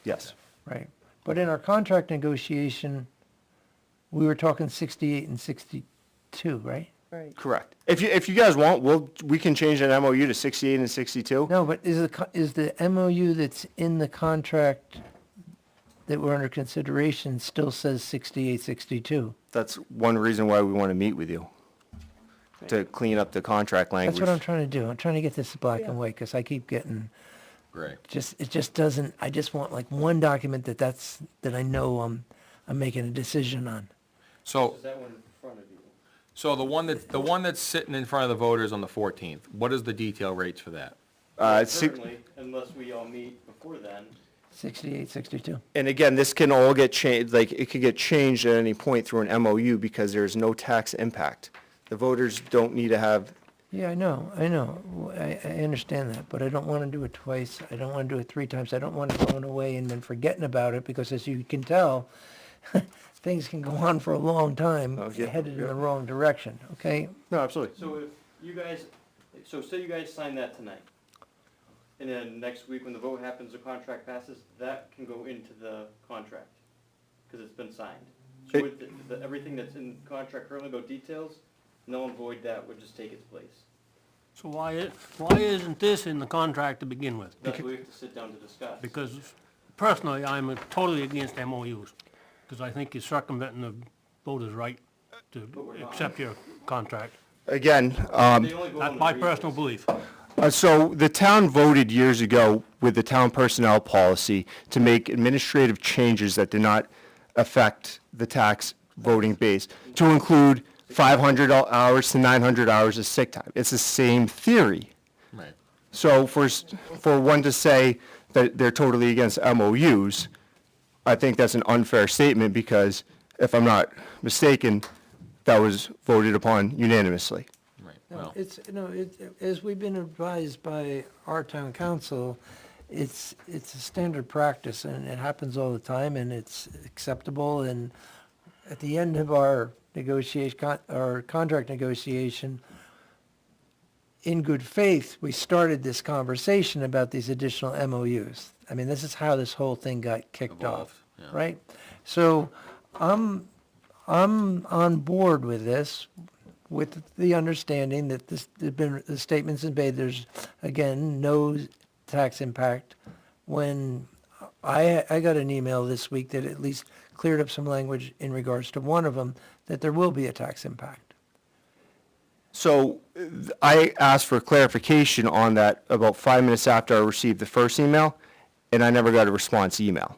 Yes. right. But in our contract negotiation, we were talking 68 and 62, right? Right. Correct. If you guys want, we can change an MOU to 68 and 62. No, but is the MOU that's in the contract that we're under consideration still says 68, 62? That's one reason why we want to meet with you, to clean up the contract language. That's what I'm trying to do. I'm trying to get this black and white, because I keep getting, Great. it just doesn't, I just want like one document that I know I'm making a decision on. So, Is that one in front of you? so the one that's sitting in front of the voters on the 14th, what is the detail rates for that? Certainly, unless we all meet before then. 68, 62. And again, this can all get changed, like, it could get changed at any point through an MOU because there's no tax impact. The voters don't need to have, Yeah, I know. I understand that, but I don't want to do it twice. I don't want to do it 3 times. I don't want it going away and then forgetting about it, because as you can tell, things can go on for a long time, Oh, yeah. headed in the wrong direction, okay? no, absolutely. So if you guys, so say you guys sign that tonight, and then next week when the vote happens, the contract passes, that can go into the contract, because it's been signed. So would everything that's in the contract currently go details, null and void, that would just take its place. So why isn't this in the contract to begin with? That's what we have to sit down to discuss. Because personally, I'm totally against MOUs, because I think you're circumventing the voters' right to accept your contract. Again, They only go on That's the my read personal list. belief. so the town voted years ago with the town personnel policy to make administrative changes that did not affect the tax voting base, to include 500 hours to 900 hours of sick time. It's the same theory. Right. So for one to say that they're totally against MOUs, I think that's an unfair statement, because if I'm not mistaken, that was voted upon unanimously. Right, No, well, as we've been advised by our town council, it's a standard practice, and it happens all the time, and it's acceptable, and at the end of our contract negotiation, in good faith, we started this conversation about these additional MOUs. I mean, this is how this whole thing got kicked Evolved, off, yeah. right? So I'm on board with this, with the understanding that the statement's been made, there's, again, no tax impact. When I got an email this week that at least cleared up some language in regards to one of them, that there will be a tax impact. So I asked for clarification on that about 5 minutes after I received the first email, and I never got a response email.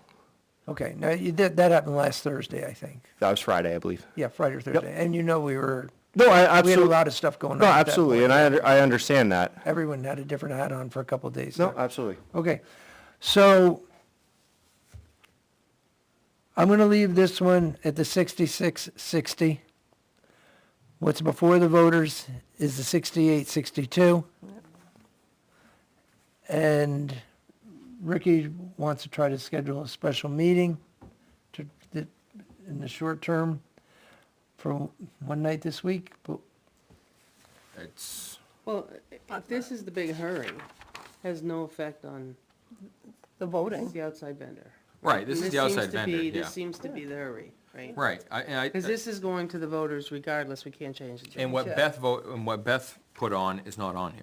Okay, now, that happened last Thursday, I think. That was Friday, I believe. Yeah, Friday or Thursday. And we No, I we had absolutely. a lot of stuff going on. No, at that absolutely, point. and I understand that. Everyone had a different hat on for a couple of days. No, there. absolutely. Okay, so I'm going to leave this one at the 66-60. What's before the voters is the 68-62. And Ricky wants to try to schedule a special meeting in the short term for one night this week. But it's, Well, if this is the big hurry, has no effect on The voting. the outside vendor. right, this is the outside vendor, yeah. This seems to be the hurry, right? Right, Because this is going to the voters regardless, we can't change the and what Beth put on is not on here,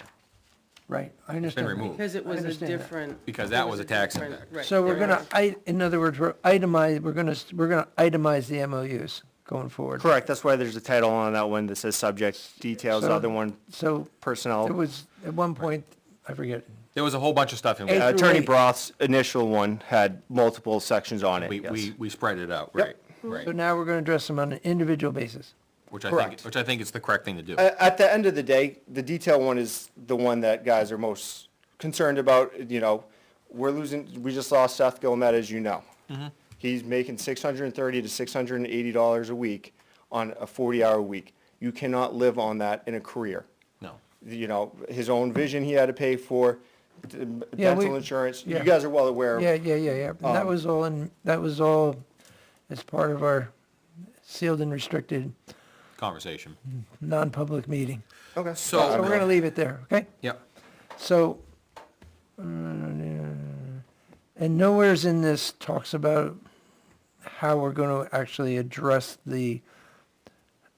right, I understand. that. removed. Because it I was a understand that. different. Because that it was a tax different- impact. right, So we're there gonna, was. in other words, we're gonna itemize the MOUs going forward. Correct, that's why there's a title on that one that says subject details, the So- other one So personnel. there was, at one point, I forget, There was a whole bunch of stuff in Eight it. through Attorney eight. Broth's initial one had multiple sections on it, yes. We spread it out, Yep. right, So right. now we're gonna address them on an individual basis. Correct. Which I think is the correct thing to do. At the end of the day, the detail one is the one that guys are most concerned about, you know. We just lost Seth Gilmet, as you know. He's making $630 to $680 a week on a 40-hour week. You cannot live on that in a career. No. You know, his own vision he had to pay for, Yeah, dental insurance. You yeah. guys are well aware. Yeah. And that was all as part of our sealed and restricted, Conversation. non-public meeting. Okay. So we're gonna leave it there, okay? Yep. So, and nowhere's in this talks about how we're gonna actually address the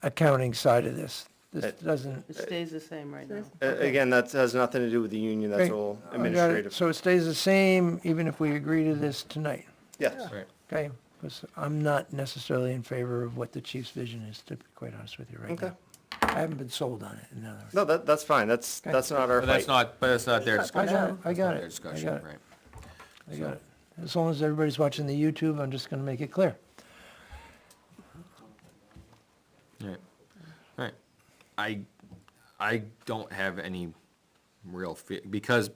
accounting side of this. This doesn't. It stays the same right now. Again, that has nothing to do with the union, that's Okay. all I got it. administrative. So it stays the same even if we agree to this tonight, Yes. Right. okay? Because I'm not necessarily in favor of what the chief's vision is, to be quite honest with you right Okay. now. I haven't been sold on it, in other words. No, that's fine. That's not our But fight. that's not their I discussion. got it, I That's got not it, their I discussion, got it. right. I got it. As long as everybody's watching the YouTube, I'm just gonna make it clear. Right, right. I don't have any real because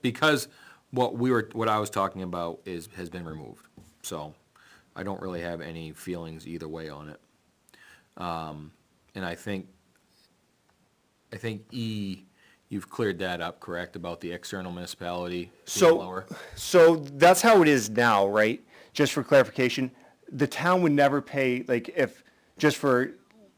what I was talking about has been removed. So I don't really have any feelings either way on it. And I think E, you've cleared that up, correct, about the external municipality being So, lower? so that's how it is now, right? Just for clarification, the town would never pay, like, if, just for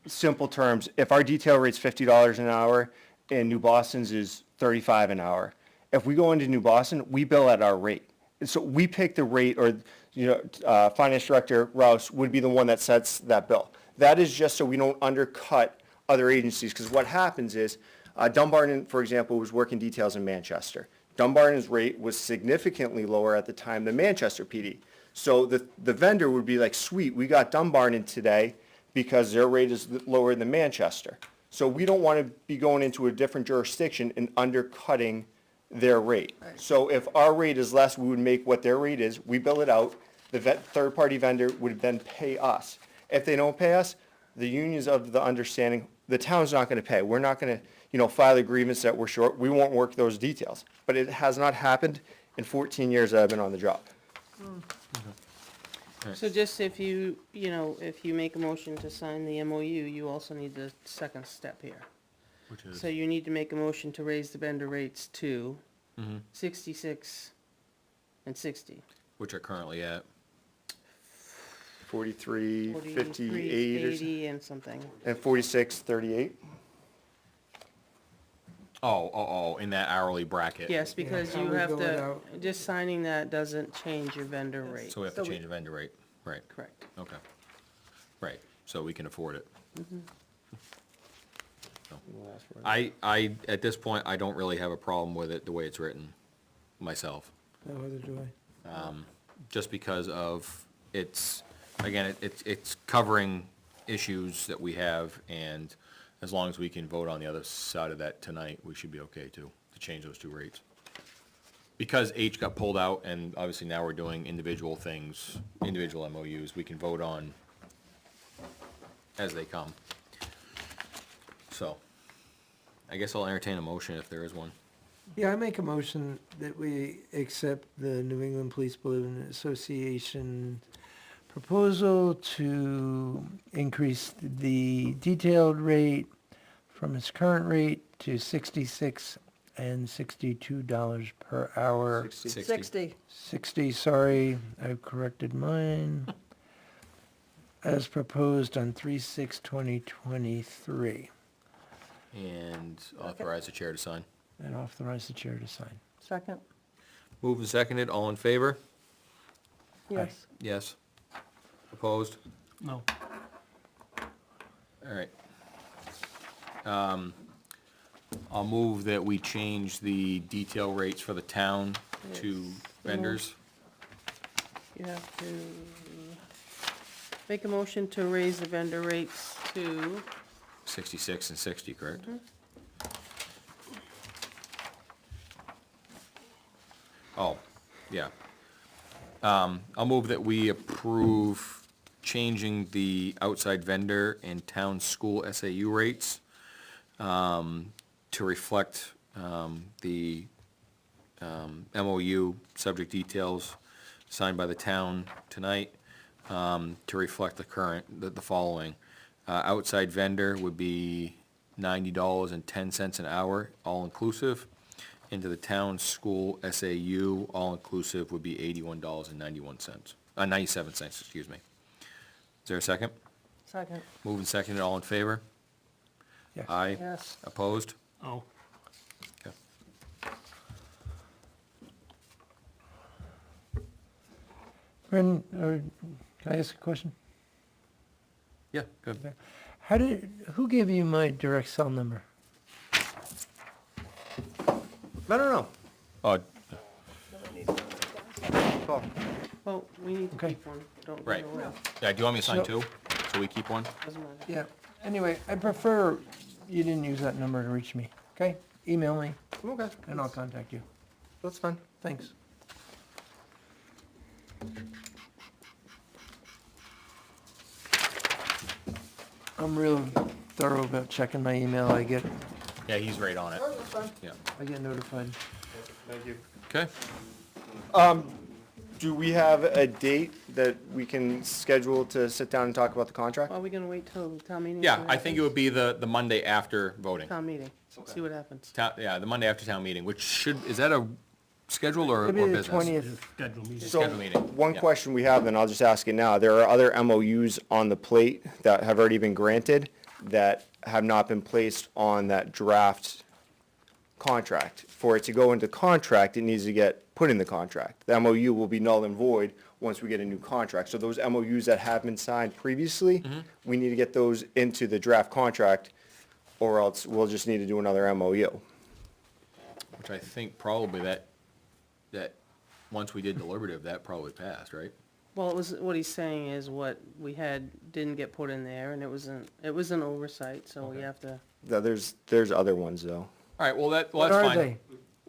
simple terms, if our detail rate's $50 an hour and New Boston's is 35 an hour, if we go into New Boston, we bill at our rate. And so we pick the rate, or, you know, Finance Director Rouse would be the one that sets that bill. That is just so we don't undercut other agencies, because what happens is, Dumbarton, for example, was working details in Manchester. Dumbarton's rate was significantly lower at the time than Manchester PD. So the vendor would be like, sweet, we got Dumbarton today because their rate is lower than Manchester. So we don't want to be going into a different jurisdiction and undercutting their rate. So if our rate is less, we would make what their rate is, we bill it out, the third-party vendor would then pay us. If they don't pay us, the union's of the understanding, the town's not going to pay. We're not going to, you know, file a grievance that we're short. We won't work those details. But it has not happened in 14 years that I've been on the job. So just if you make a motion to sign the MOU, you also need the second step here. Which is, So you need to make a motion to raise the vendor rates to 66 and 60. which are currently at, 43, 43, 58, or 80 and something. and 46, 38. in that hourly bracket. Yes, because How you we have bill it to, out. just signing that doesn't change your vendor rate. So we have to change the vendor rate, right, Correct. okay. Right, so we can afford it. So, at this point, I don't really have a problem with it the way it's written, myself. No other do I. Just because of, again, it's covering issues that we have, and as long as we can vote on the other side of that tonight, we should be okay to change those two rates. Because H got pulled out, and obviously now we're doing individual things, individual MOUs, we can vote on as they come. So, I guess I'll entertain a motion if there is one. Yeah, I make a motion that we accept the New England Police Balloon Association proposal to increase the detailed rate from its current rate to $66 and $62 per hour. 60. 60, sorry, I corrected mine. As proposed on 3/6/2023, And authorize the chair to sign. and authorize the chair to sign. Second? Moved and seconded, all in favor? Yes. Yes. Opposed? No. All right. I'll move that we change the detail rates for the town to vendors. You have to make a motion to raise the vendor rates to 66 and 60, correct? Oh, yeah. I'll move that we approve changing the outside vendor and town school SAU rates, to reflect, the, MOU subject details signed by the town tonight, to reflect the current, the following. Outside vendor would be $90.10 an hour, all inclusive. Into the town school SAU, all inclusive would be $81.91, 97 cents, excuse me. Is there a second? Second, Moving seconded, all in favor? Yes. Aye. yes. Opposed? Oh, Okay. Brendan, can I ask a question? Yeah, good. Who gave you my direct cell number? I don't know. Oh, Cool. Well, we need to Okay. keep one, don't give right. it away. Yeah, do you want me to sign So- two? So we keep one? Doesn't matter. Yeah, anyway, I prefer you didn't use that number to reach me, okay? Email me Okay, and I'll contact you. that's fine. Thanks. I'm real thorough about checking my email. I get Yeah, he's right on it. Yeah. notified. Thank you. Okay. Do we have a date that we can schedule to sit down and talk about the contract? Are we gonna wait till town meeting? Yeah, I think it would be the Monday after voting. Town meeting, see what happens. Yeah, the Monday after town meeting, which is that a scheduled or Maybe the business? 20th. schedule meeting. So, Schedule meeting, one yeah. question we have, then I'll just ask it now. There are other MOUs on the plate that have already been granted that have not been placed on that draft contract. For it to go into contract, it needs to get put in the contract. The MOU will be null and void once we get a new contract. So those MOUs that have been signed previously, we need to get those into the draft contract, or else we'll just need to do another MOU. Which I think probably that once we did deliberative, that probably passed, right? Well, it was, what he's saying is what we had, didn't get put in there, and it was an oversight, so we Okay. have to, There's other ones, though. All right, well, What that's are fine. they?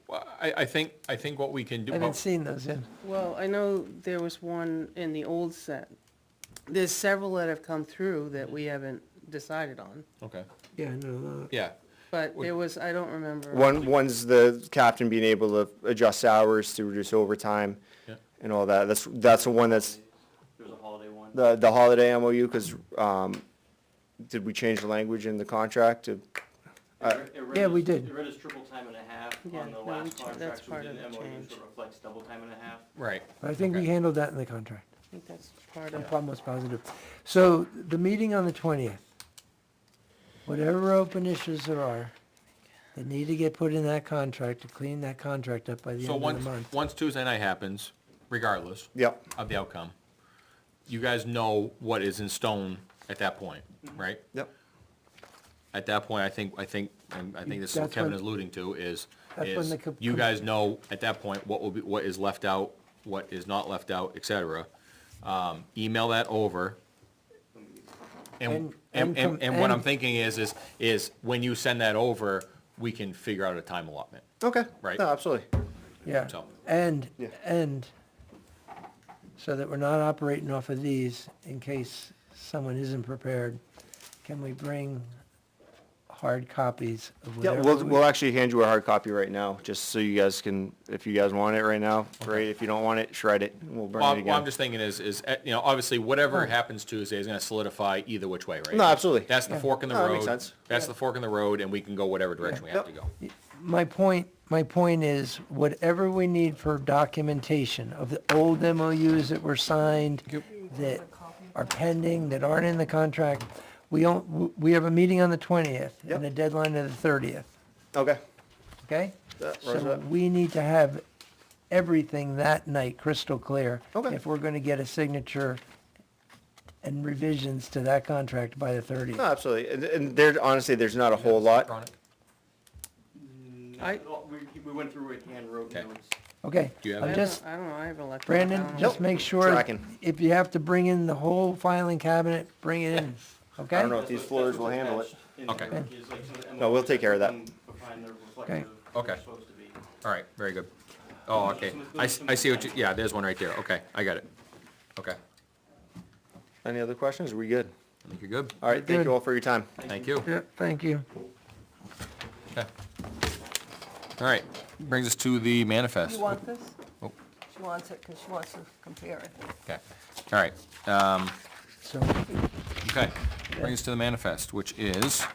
Well, I think what we can do. I haven't seen those in. well, I know there was one in the old set. There's several that have come through that we haven't decided on, Okay, Yeah, no, yeah, but there was, I don't remember. One's the captain being able to adjust hours to reduce overtime Yeah. and all that. That's the one that's There's a holiday one. the holiday MOU, because, did we change the language in the contract to, Yeah, we did. It read as triple time and a half Yeah, on the no, last that's contract, so we part did of an the MOU, change. so it reflects double time and a half. right. I think we Okay. handled that in the contract. I think that's part I'm of, almost positive. So the meeting on the 20th, whatever open issues there are, that need to get put in that contract to clean that contract up by the So end of the month. once Tuesday night happens, regardless yep, of the outcome, you guys know what is in stone at that point, right? yep. At that point, I think this is what That's Kevin when- is alluding to, is That's when the you guys know at that point what is left out, what is not left out, et cetera. Email that over. And what I'm thinking is when you send that over, we can figure out a time allotment. Okay. Right. No, absolutely. Yeah, So- and, Yeah. and so that we're not operating off of these in case someone isn't prepared, can we bring hard copies of Yeah, whatever? we'll actually hand you a hard copy right now, just so you guys can, if you guys want it right now, great. If you don't want it, shred it, and we'll burn Well, it what I'm again. just thinking is, obviously, whatever happens Tuesday is gonna solidify either which way, right? No, absolutely. That's the fork in the No, that road. makes sense. That's the fork in the road, and we can go whatever direction we have to go. My point is, whatever we need for documentation of the old MOUs that were signed, that are pending, that aren't in the contract, we have a meeting on the 20th Yep. and a deadline of the 30th, Okay. okay? Roger So that. we need to have everything that night crystal clear. Okay. If we're gonna get a signature and revisions to that contract by the 30th. No, absolutely. And honestly, there's not a whole lot. We went through it, hand wrote Okay. notes. Okay, Do you have I'm it? just, I don't know, I have electronic. Brandon, I don't know. just make sure, Tracking. if you have to bring in the whole filing cabinet, bring it in, okay? I don't know if these floors will handle it. Okay. No, we'll take care of that. Okay. All right, very good. Oh, okay. I see what you, yeah, there's one right there. Okay, I got it. Okay, Any other questions? Are we good? I think you're good. All right, thank you all for your time. Thank you. Yeah, thank you. Okay. All right, brings us to the manifest. You want this? Oh. She wants it because she wants to compare it. Okay, all right. So, Okay, brings us to the manifest, which is,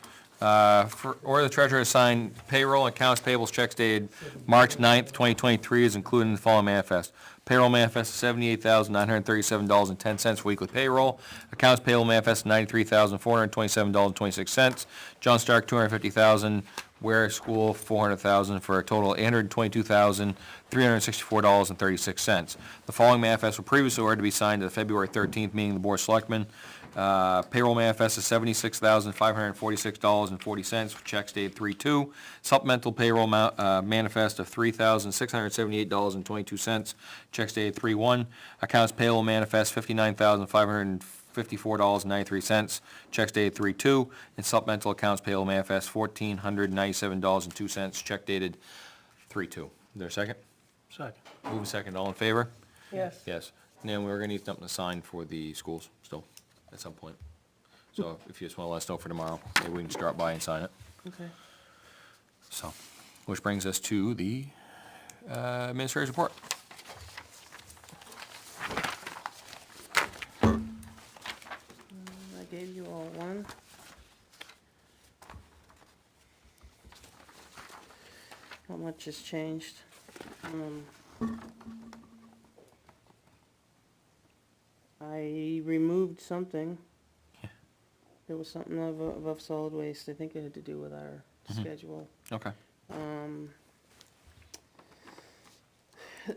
order the treasurer to sign payroll and accounts payables checks dated March 9th, 2023 is included in the following manifest. Payroll manifest is $78,937.10 for weekly payroll. Accounts payable manifest is $93,427.26. John Stark, $250,000. Weare School, $400,000 for a total of $822,364.36. The following manifests were previously ordered to be signed at the February 13th meeting of the Board of Selectmen. Payroll manifest is $76,546.40 for checks dated 3/2. Supplemental payroll manifest of $3,678.22, checks dated 3/1. Accounts payable manifest $59,554.93, checks dated 3/2. And supplemental accounts payable manifest $1,497.02, check dated 3/2. Is there a second? Second. Moving second, all in favor? Yes. Yes. And then we're gonna need something to sign for the schools still, at some point. So if you just wanna let us know for tomorrow, maybe we can just drop by and sign it. Okay. So, which brings us to the administrator's report. I gave you all one. Not much has changed. I removed something. There was something above solid waste. I think it had to do with our schedule. Okay.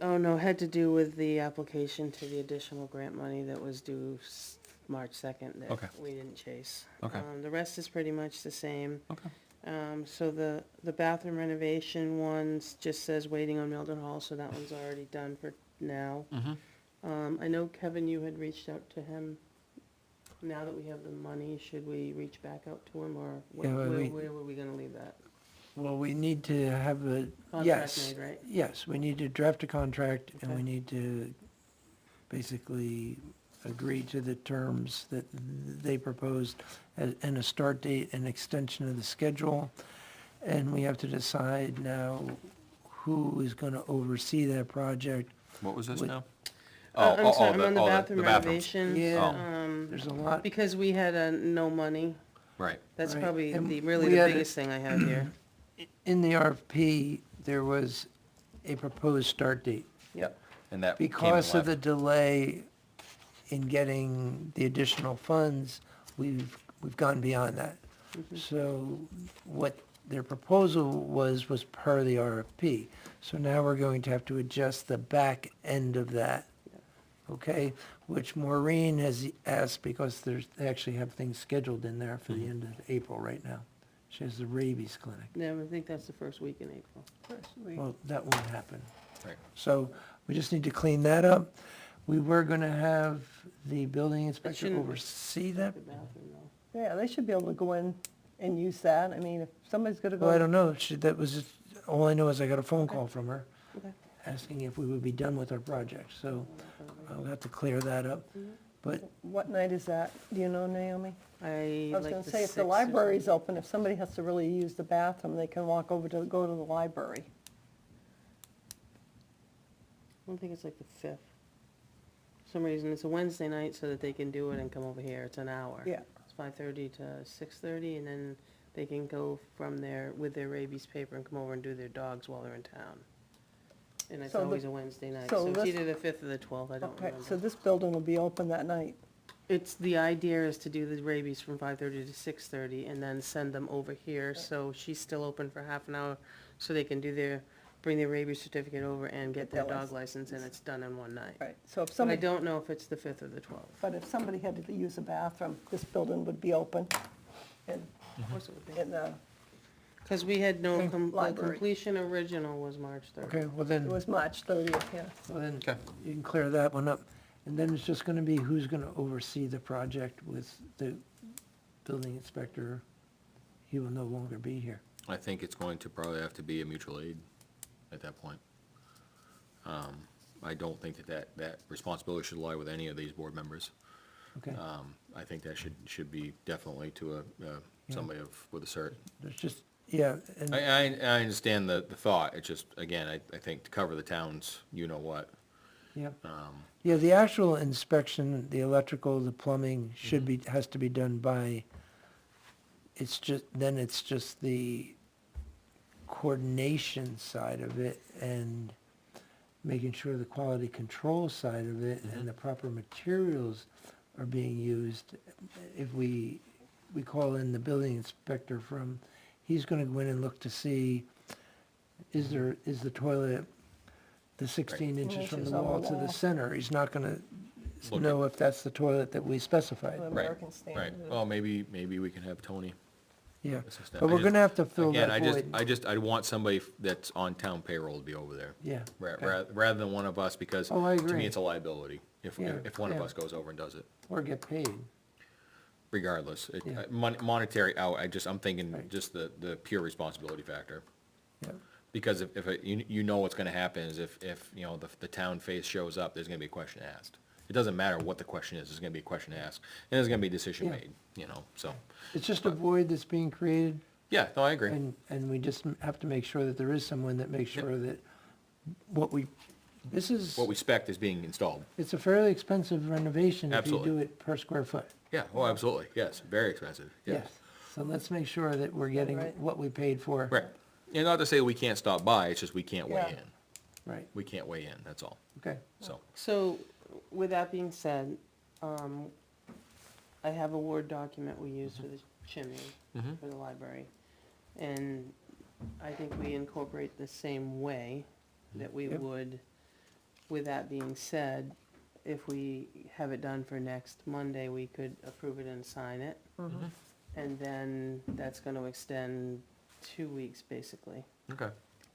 Oh, no, it had to do with the application to the additional grant money that was due March 2nd Okay. that we didn't chase. Okay. The rest is pretty much the same. Okay. So the bathroom renovation ones just says waiting on Milton Hall, so that one's already done for now. I know, Kevin, you had reached out to him. Now that we have the money, should we reach back out to him, or Yeah, well, where were we gonna leave that? well, we need to have a, Contract yes. made, right? Yes, we need to draft a contract, and we Okay. need to basically agree to the terms that they proposed, and a start date and extension of the schedule. And we have to decide now who is gonna oversee that project. What was this With- now? I'm sorry, I'm on the bathroom bathrooms. renovation. Yeah. There's a lot. Because we had no money, Right. that's Right, probably and really we the had a- biggest thing I have here. In the RFP, there was a proposed start date. Yep. And that came and Because of the left. delay in getting the additional funds, we've gone beyond that. So what their proposal was per the RFP. So now we're going to have to adjust the back end of that, okay? Which Maureen has asked, because they actually have things scheduled in there for the end of April right now. She has the rabies clinic. Yeah, I think that's the first week in April. Well, that won't happen. Right. So we just need to clean that up. We were gonna have the building inspector shouldn't- oversee that. The bathroom, though. Yeah, they should be able to go in and use that. I mean, if somebody's gonna go. Well, I don't know. That was, all I know is I got a phone call from her Okay. asking if we would be done with our project. So I'll have to clear that up. But What night is that? Do you know, Naomi? I was like gonna the say, if the 6th or library's open, if somebody has to really use the bathroom, they can walk over to, go to the library. I don't think it's like the 5th. For some reason, it's a Wednesday night so that they can do it and come over here. It's an hour. Yeah. It's 5:30 to 6:30, and then they can go from there with their rabies paper and come over and do their dogs while they're in town. And it's So the- always a Wednesday night, so so it's this- either the 5th or the 12th, I don't Okay, remember. so this building will be open that night. It's, the idea is to do the rabies from 5:30 to 6:30 and then send them over here, so she's still open for half an hour, so they can bring their rabies certificate over and get their Get their dog license, and it's done in one night. Right, so if But I somebody, don't know if it's the 5th or the 12th. but if somebody had to use a bathroom, this building would be open. And, Of course it would be. and, Because we had no, the Library. completion original was March 3rd. okay, well it then, was March 30th, yeah. Okay. you can clear that one up. And then it's just gonna be who's gonna oversee the project with the building inspector. He will no longer be here. I think it's going to probably have to be a mutual aid at that point. I don't think that responsibility should lie with any of these board members. Okay, I think that should be definitely to somebody with a cert. there's just, yeah, and, I understand the thought, it's just, again, I think to cover the town's, you know what. yeah. Yeah, the actual inspection, the electrical, the plumbing should be, has to be done by, it's just the coordination side of it and making sure the quality control side of it and the proper materials are being used. If we call in the building inspector from, he's gonna go in and look to see, is the toilet the 16 inches from the Inches on the wall to the wall. center? He's not gonna Look know if that's the toilet that we specified. The Right, American right, standard. well, maybe we can have Tony Yeah, assist that. but I we're just- gonna have to fill Again, that void. I want somebody that's on town payroll to be over there, Yeah. rather than one of us, because Oh, I to agree. me, it's a liability if Yeah, one of yeah. us goes over and does it, Or get paid. regardless. Yeah. Monetary out, I'm thinking Right. just the pure responsibility factor. Yeah. Because if you know what's gonna happen is if, you know, the town face shows up, there's gonna be a question asked. It doesn't matter what the question is, there's gonna be a question asked, and there's gonna be a decision Yeah. made, you know, so. It's just a void that's being created, Yeah, no, I agree. and we just have to make sure that there is someone that makes Yep. sure that this is, What we spec is being installed. it's a fairly expensive renovation if you Absolutely. do it per square foot. Yeah, oh, absolutely, yes, very expensive, yes. So let's make sure that we're getting Right. what we paid for. Right, and not to say we can't stop by, it's just we can't weigh Yeah. in. Right, We can't weigh in, that's all, okay. so. So, with that being said, I have a Word document we use for the chimney, Mhm. for the library. And I think we incorporate the same way that we Yep. would. With that being said, if we have it done for next Monday, we could approve it and sign it. Mm-hmm. And then that's gonna extend 2 weeks, basically. Okay.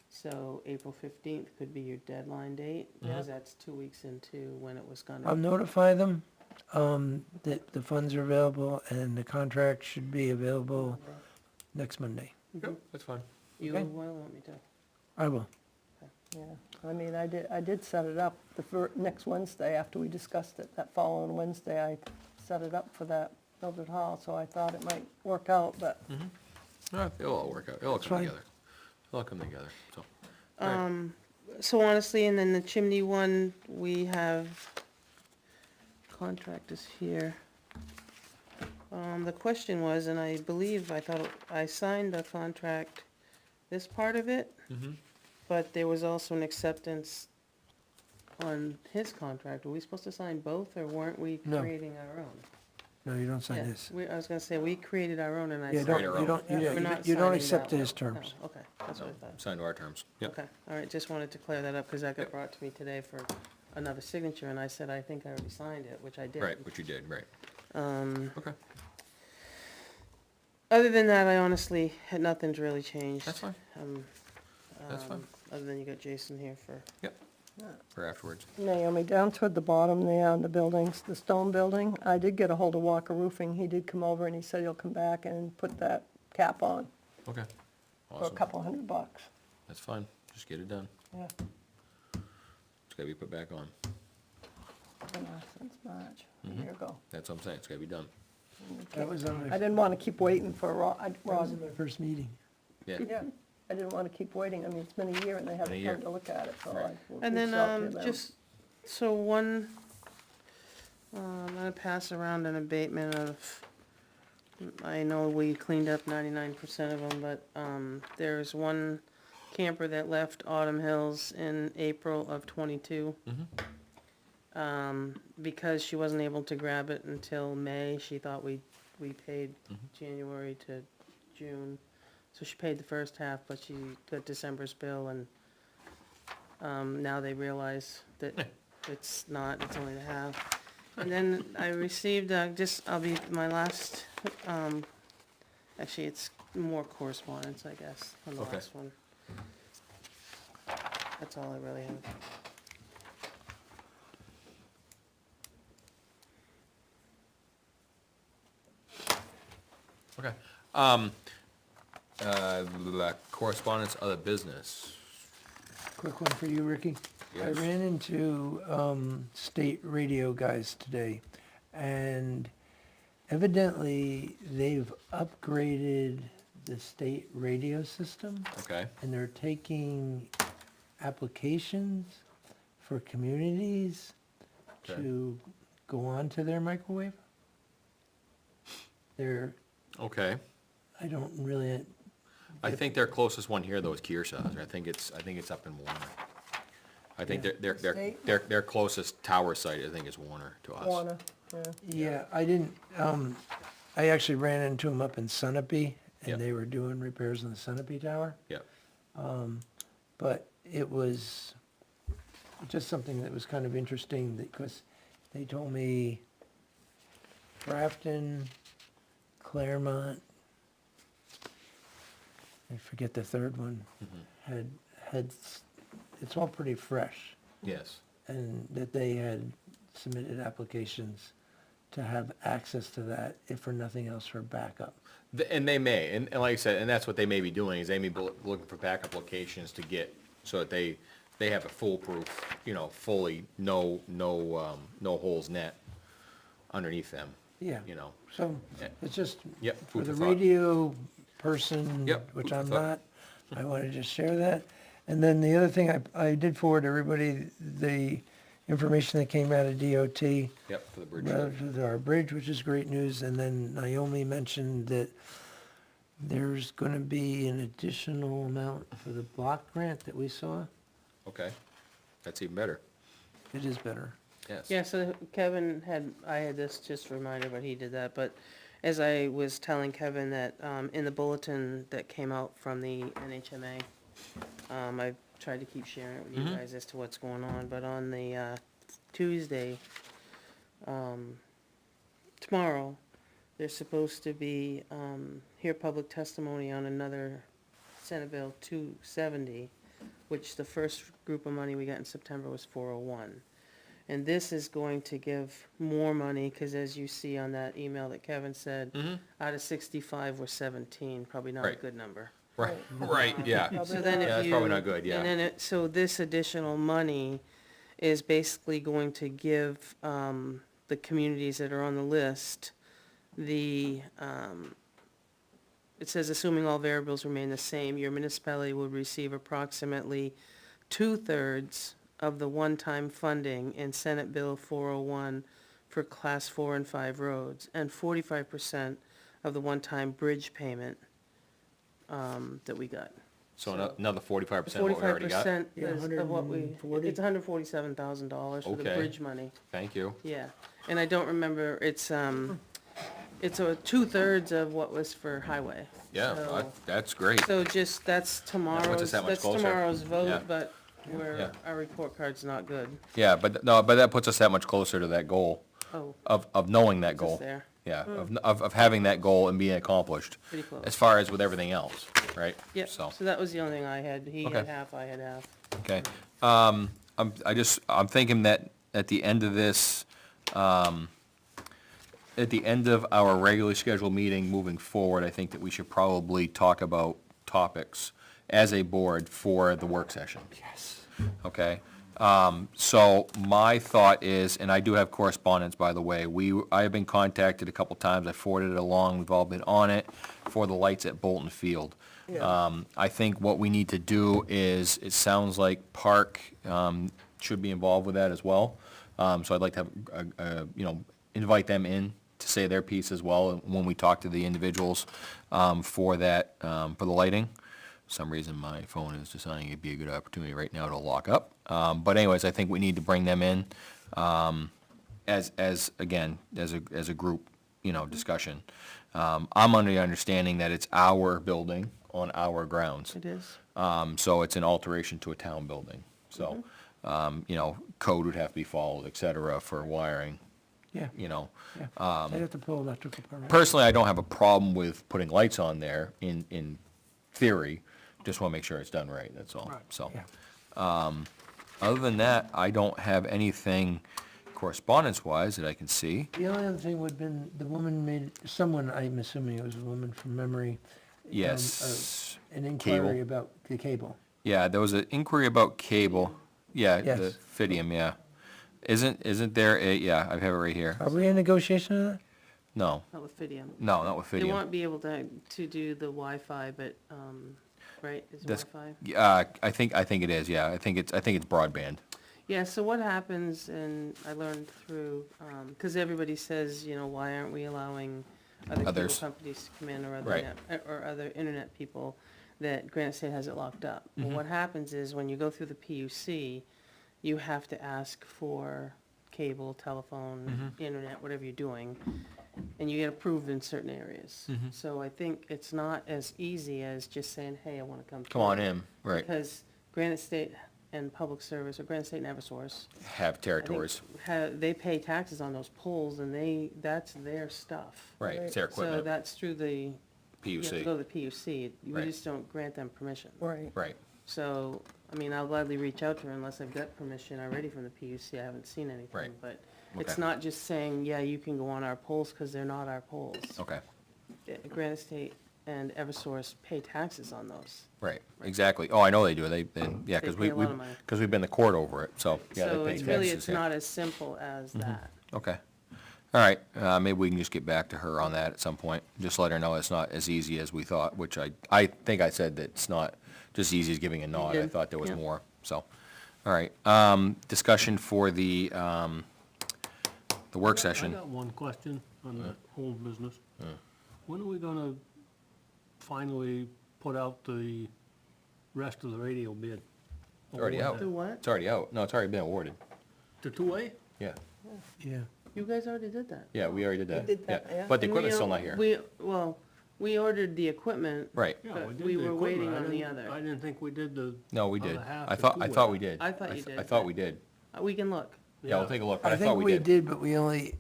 So April 15th could be your deadline date, because that's 2 weeks into when it was I'll gonna. notify them, that the funds are available and the contract should be available next Monday. Yep, that's fine. You Okay. will want me to? I will. Yeah, I mean, I did set it up next Wednesday after we discussed it. That following Wednesday, I set it up for that Mildred Hall, so I thought it might work out, but It'll all work out, it'll all come fine. together. It'll all come together, so. Alright. So honestly, and then the chimney one, we have, contract is here. The question was, and I believe, I thought, I signed the contract, this part of it, but there was also an acceptance on his contract. Were we supposed to sign both, or weren't we No. creating our own? No, you don't sign Yeah, this. I was gonna say, we created our own, and I Yeah, signed don't, it. our you own. don't, you We're don't, not you don't signing accept that his one. terms. Oh, okay, that's what I thought. Signed to our terms, yep. Okay, all right, just wanted to clear that up, because that got brought to me today for another signature, and I said, I think I already signed it, which I did. Right, which you did, right. Okay, Other than that, I honestly, nothing's really changed. that's fine, That's fine. Other than you got Jason here for, for afterwards. Naomi, down toward the bottom there on the buildings, the stone building, I did get a hold of Walker Roofing. He did come over and he said he'll come back and put that cap on Okay, for a awesome, couple $100. that's fine, just get it done. Yeah, It's gotta be put back on, since March, a year ago. that's what I'm saying, it's gotta be done. That was on I my, didn't want to keep waiting for that was in my first meeting. Yeah, Yeah, I didn't want to keep waiting. I mean, it's been a year and they haven't year. come to look at it, so Right. I and then, reached out to them. just, so one, I'm gonna pass around an abatement of, I know we cleaned up 99% of them, but, there's one camper that left Autumn Hills in April of '22. Because she wasn't able to grab it until May, she thought we paid January to June. So she paid the first half, but she got December's bill, and, now they realize that it's not, it's only the half. And then I received, my last, actually, it's more correspondence, I guess, on the Okay. last one. That's all I really have. okay. Correspondence, other business. Quick one for you, Ricky. I Yes. ran into state radio guys today, and evidently they've upgraded the state radio system, Okay, and they're taking applications for communities Okay. to go on to their microwave. They're, okay. I don't really, I think their closest one here though is Kearsarge. I think it's up in Warner. I think Yeah. their closest tower site, I think, is Warner to us. Warner, yeah. yeah, I didn't, I actually ran into them up in Sunapee, Yep. and they were doing repairs on the Sunapee Tower. Yeah, But it was just something that was kind of interesting, because they told me Grafton, Claremont, I forget the third one, it's all pretty fresh, yes. and that they had submitted applications to have access to that, if for nothing else, for backup. And they may, and like I said, and that's what they may be doing, is they may be looking for backup locations to get, so that they have a foolproof, fully, no holes net underneath them, Yeah, you know. so Yeah. it's just Yep, for food the for thought. radio person, Yep, which food for I'm thought. not, I wanted to share that. And then the other thing, I did forward everybody the information that came out of DOT Yep, for the bridge. relative to our bridge, which is great news. And then Naomi mentioned that there's gonna be an additional amount for the block grant that we saw. Okay, that's even better, It is better. yes. Yeah, so Kevin I had this just reminder, but he did that, but as I was telling Kevin that, in the bulletin that came out from the NHMA, I've tried to keep sharing it with you guys as to what's going on, but on the, Tuesday, tomorrow, there's supposed to be, hear public testimony on another Senate Bill 270, which the first group of money we got in September was 401. And this is going to give more money, because as you see on that email that Kevin said, out of 65, we're 17, probably not a Right. good number. Right, right, yeah. So then if Yeah, that's probably not good, yeah. And then so this additional money is basically going to give, the communities that are on the list, it says assuming all variables remain the same, your municipality will receive approximately 2/3 of the one-time funding in Senate Bill 401 for Class 4 and 5 roads, and 45% of the one-time bridge payment that we got. So another 45% of what we already got? 45% Yeah, of what we, 140. it's $147,000 for the Okay. bridge money, Thank you. yeah. And I don't remember, it's a 2/3 of what was for highway. Yeah, So- that's great. So just, that's tomorrow's, that much that's closer. tomorrow's Yeah. vote, but Yeah. our report card's not good. Yeah, but that puts us that much closer to that goal, Oh, of knowing that it's just goal. there, Yeah, of having that goal and being accomplished, pretty close. as far as with everything else, right? Yep, So, so that was the only thing I had. He had Okay. half, I had half. okay. I'm thinking that at the end of this, at the end of our regularly scheduled meeting moving forward, I think that we should probably talk about topics as a board for the work session. Yes. Okay? So my thought is, and I do have correspondence, by the way, I have been contacted a couple times, I forwarded it along, we've all been on it, for the lights at Bolton Field. I think what we need to do is, it sounds like Park, should be involved with that as well. So I'd like to have, invite them in to say their piece as well, when we talk to the individuals, for that, for the lighting. For some reason, my phone is deciding it'd be a good opportunity right now to lock up. But anyways, I think we need to bring them in, as a group, discussion. I'm under the understanding that it's our building on our grounds. It is. So it's an alteration to a town building. So, code would have to be followed, et cetera, for wiring, Yeah, you know. yeah. I'd have to pull electrical permit. Personally, I don't have a problem with putting lights on there in theory. Just want to make sure it's done right, that's all. Right. So, Yeah. other than that, I don't have anything correspondence-wise that I can see. The only other thing would've been, the woman someone, I'm assuming it was a woman from memory. Yes. An inquiry Cable. about the cable. Yeah, there was an inquiry about cable. Yeah, the Yes. Fidium, yeah. Isn't there a, yeah, I have it right here. Are we in negotiation on that? No, Not with Fidium. no, not with They Fidium. won't be able to do the Wi-Fi, but, right, is it That's- Wi-Fi? I think it is, yeah. I think it's broadband. Yeah, so what happens, and I learned through, because everybody says, why aren't we allowing other cable Others. companies to come in, or other Right. or other internet people, that Granite State has it locked up. Well, Mm-hmm. what happens is, when you go through the PUC, you have to ask for cable, telephone, Mm-hmm. internet, whatever you're doing, and you get approved in certain areas. Mm-hmm. So I think it's not as easy as just saying, hey, I want to come. Come on through. in, right. Because Granite State and Public Service, or Granite State and Eversource, Have I think, territories. they pay taxes on those poles, and that's their stuff. Right, it's their So equipment, that's through the, you have to go PUC. to the PUC. We Right. just don't grant them permission. Right. Right, So, I mean, I'll gladly reach out to her unless I've got permission already from the PUC. I haven't seen anything. Right. But it's Okay. not just saying, yeah, you can go on our poles, because they're not our poles. okay, Granite State and Eversource pay taxes on those. right, exactly. Oh, I know they do. Yeah, They because pay a lot of money. we've been to court over it, so, yeah, So they pay it's really, taxes, it's yeah. not as simple as that. Okay. All right, maybe we can just get back to her on that at some point. Just let her know it's not as easy as we thought, which I think I said that it's not just easy as giving a nod. I did, thought there was yeah. more, so. All right, discussion for the work I session. got one question on the whole business. When are we gonna finally put out the rest of the radio bid? It's already out. The what? It's already out. No, it's already been awarded. The two-way? Yeah, Yeah. You guys already did that. yeah, we already did that. did that, yeah. But the And we equipment's still o- not here. We ordered the equipment. Right, Yeah, But we did we the were waiting equipment. on the I other. didn't think we did the, no, we Other did. half, I the thought two-way. we did. I thought you I did, thought but- we did. We can look, Yeah, we'll take a look, but I I thought think we we did. did, but we only,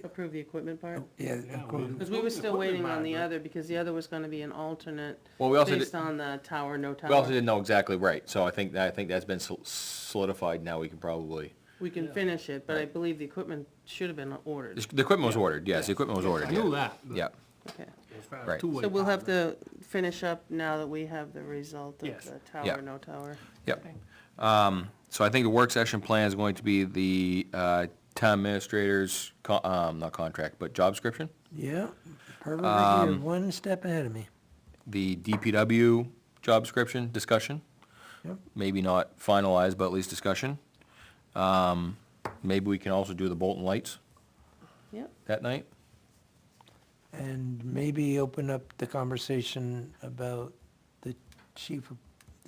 approve the equipment part. yeah. Yeah, according- Because we were still waiting on the Equipment other, because the other was gonna be an alternate Well, we also based did, on the tower, no we also tower. didn't know exactly right, so I think that's been solidified now. We can probably. We can finish it, but I believe the equipment should have been ordered. The equipment was ordered, yes, the equipment was ordered, I yeah. knew that. but Yeah, Okay. As far Right. as two-way. So we'll have power. to finish up now that we have the result of Yes. the Yeah. tower, no tower. yep. So I think the work session plan is going to be the, town administrator's, not contract, but job description, Yeah, perfect, you're one step ahead of me. the DPW job description discussion. Yep. Maybe not finalized, but at least discussion. Maybe we can also do the Bolton lights Yep. that night. And maybe open up the conversation about the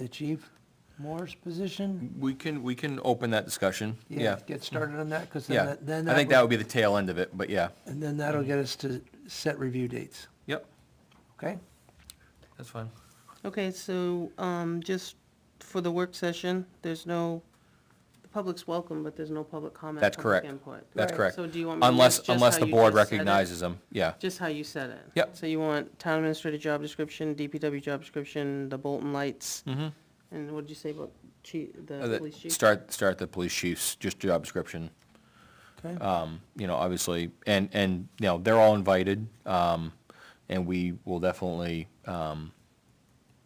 chief Moore's position? We can open that discussion, yeah. Get started on that, because Yeah, then I think that would be the tail end of it, but yeah, and then that'll get us to set review dates, yep, okay? that's fine. Okay, so, just for the work session, the public's welcome, but there's no public comment. That's public correct. input. That's Right. correct. So do you want me to use Unless, just unless how the you board just said it? recognizes them, yeah, Just how you said it? Yep. So you want town administrator job description, DPW job description, the Bolton lights, mm-hmm. and what did you say about the police chief? Start the police chief's, just job description. Okay. Obviously, and, they're all invited, and we will definitely,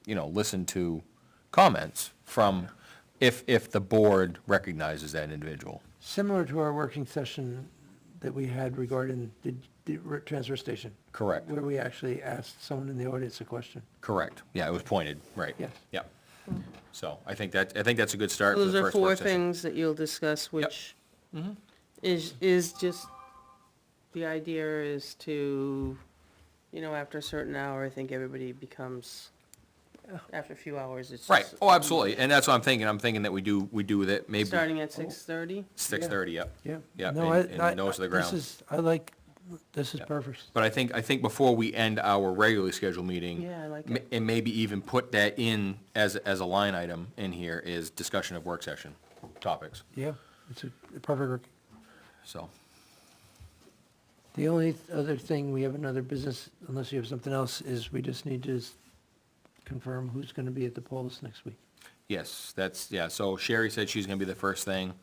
listen to comments from, if the board recognizes that individual. Similar to our working session that we had regarding the transfer station, Correct, where we actually asked someone in the audience a question. correct, yeah, it was pointed, right. Yes. Yeah, so I think that's a good start for Those the are first four work session. things that you'll discuss, which is just, the idea is to, after a certain hour, I think everybody becomes, after a few hours, it's Right, just oh, absolutely, and that's what I'm thinking that we do that maybe starting at 6:30. 6:30, yep. Yeah. Yeah, No, and nose to the ground. This is Yeah. perfect. But I think before we end our regularly scheduled meeting. Yeah, I like it. And maybe even put that in as a line item in here is discussion of work session topics, Yeah, it's a perfect. so. The only other thing, we have another business, unless you have something else, is we just need to confirm who's gonna be at the polls next week. Yes, so Sherry said she's gonna be the first thing.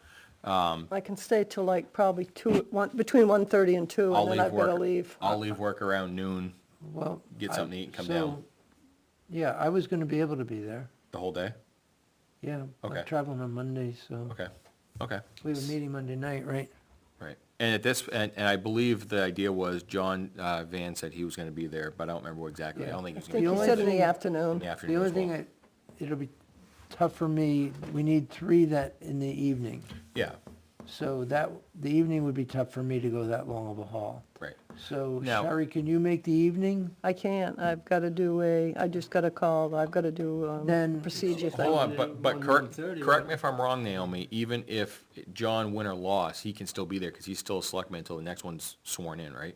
I can stay till like probably between 1:30 and 2, I'll and then leave I've got to work. leave. I'll leave work around noon, Well. get something to eat and come so, down. Yeah, I was gonna be able to be there. The whole day? Yeah, Okay. I'm traveling on Monday, so Okay, okay, we have a meeting Monday night, right? right. And at this, and I believe the idea was John, Van said he was gonna be there, but I don't remember exactly. I don't think I he was think gonna he be said in there the afternoon. in the The afternoon only as well. thing it'll be tough for me, we need 3 that in the evening. Yeah, So the evening would be tough for me to go that long of a haul. right. So Now- Sherry, can you make the evening? I can't, I've got to do I just got a call, I've got to do Then- procedure thing. Hold on, but Monday, correct, 1:30, correct me if I'm wrong, Naomi, even if John win or loss, he can still be there, cause he's still a selectman until the next one's sworn in, right?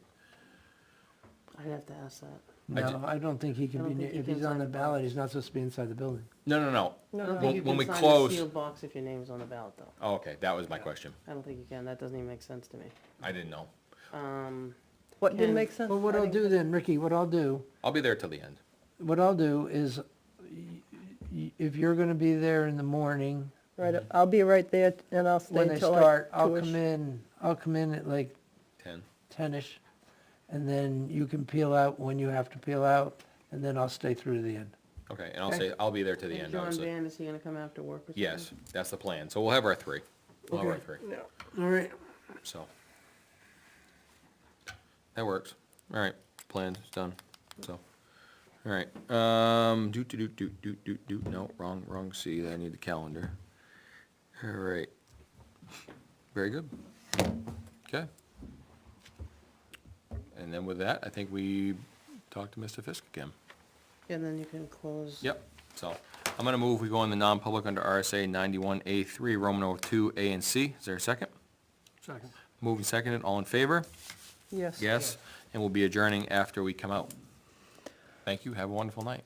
I'd have to ask that. No, I don't think he I can don't be, think he if can he's on sign the the ballot, he's not supposed to be inside the building. No, I don't When- think you when can we sign a close- sealed box if your name's on the ballot, though. Oh, okay, that was my question. I don't think you can, that doesn't even make sense to me. I didn't know. What didn't Ken- make sense? Well, what I I'll didn't- do then, Ricky, what I'll do I'll be there till the end. is, if you're gonna be there in the morning, Right, I'll be right there, and I'll stay when they until like start, I'll 2-ish. come in at like 10. 10-ish, and then you can peel out when you have to peel out, and then I'll stay through to the end. Okay, and I'll Okay. say, I'll be there to the And end, John obviously. Van, is he gonna come after work or something? Yes, that's the plan. So we'll have our 3. We'll have our 3, All right. so. That works. All right, plan's done, so. All right, no, wrong C, I need the calendar. All right. Very good. Okay. And then with that, I think we talk to Mr. Fisk again. And then you can close. Yep, so, I'm gonna move, we go in the non-public under RSA 91A3, Roman number 2, A and C. Is there a second? Second. Moved and seconded, all in favor? Yes. Yes, and we'll be adjourning after we come out. Thank you, have a wonderful night.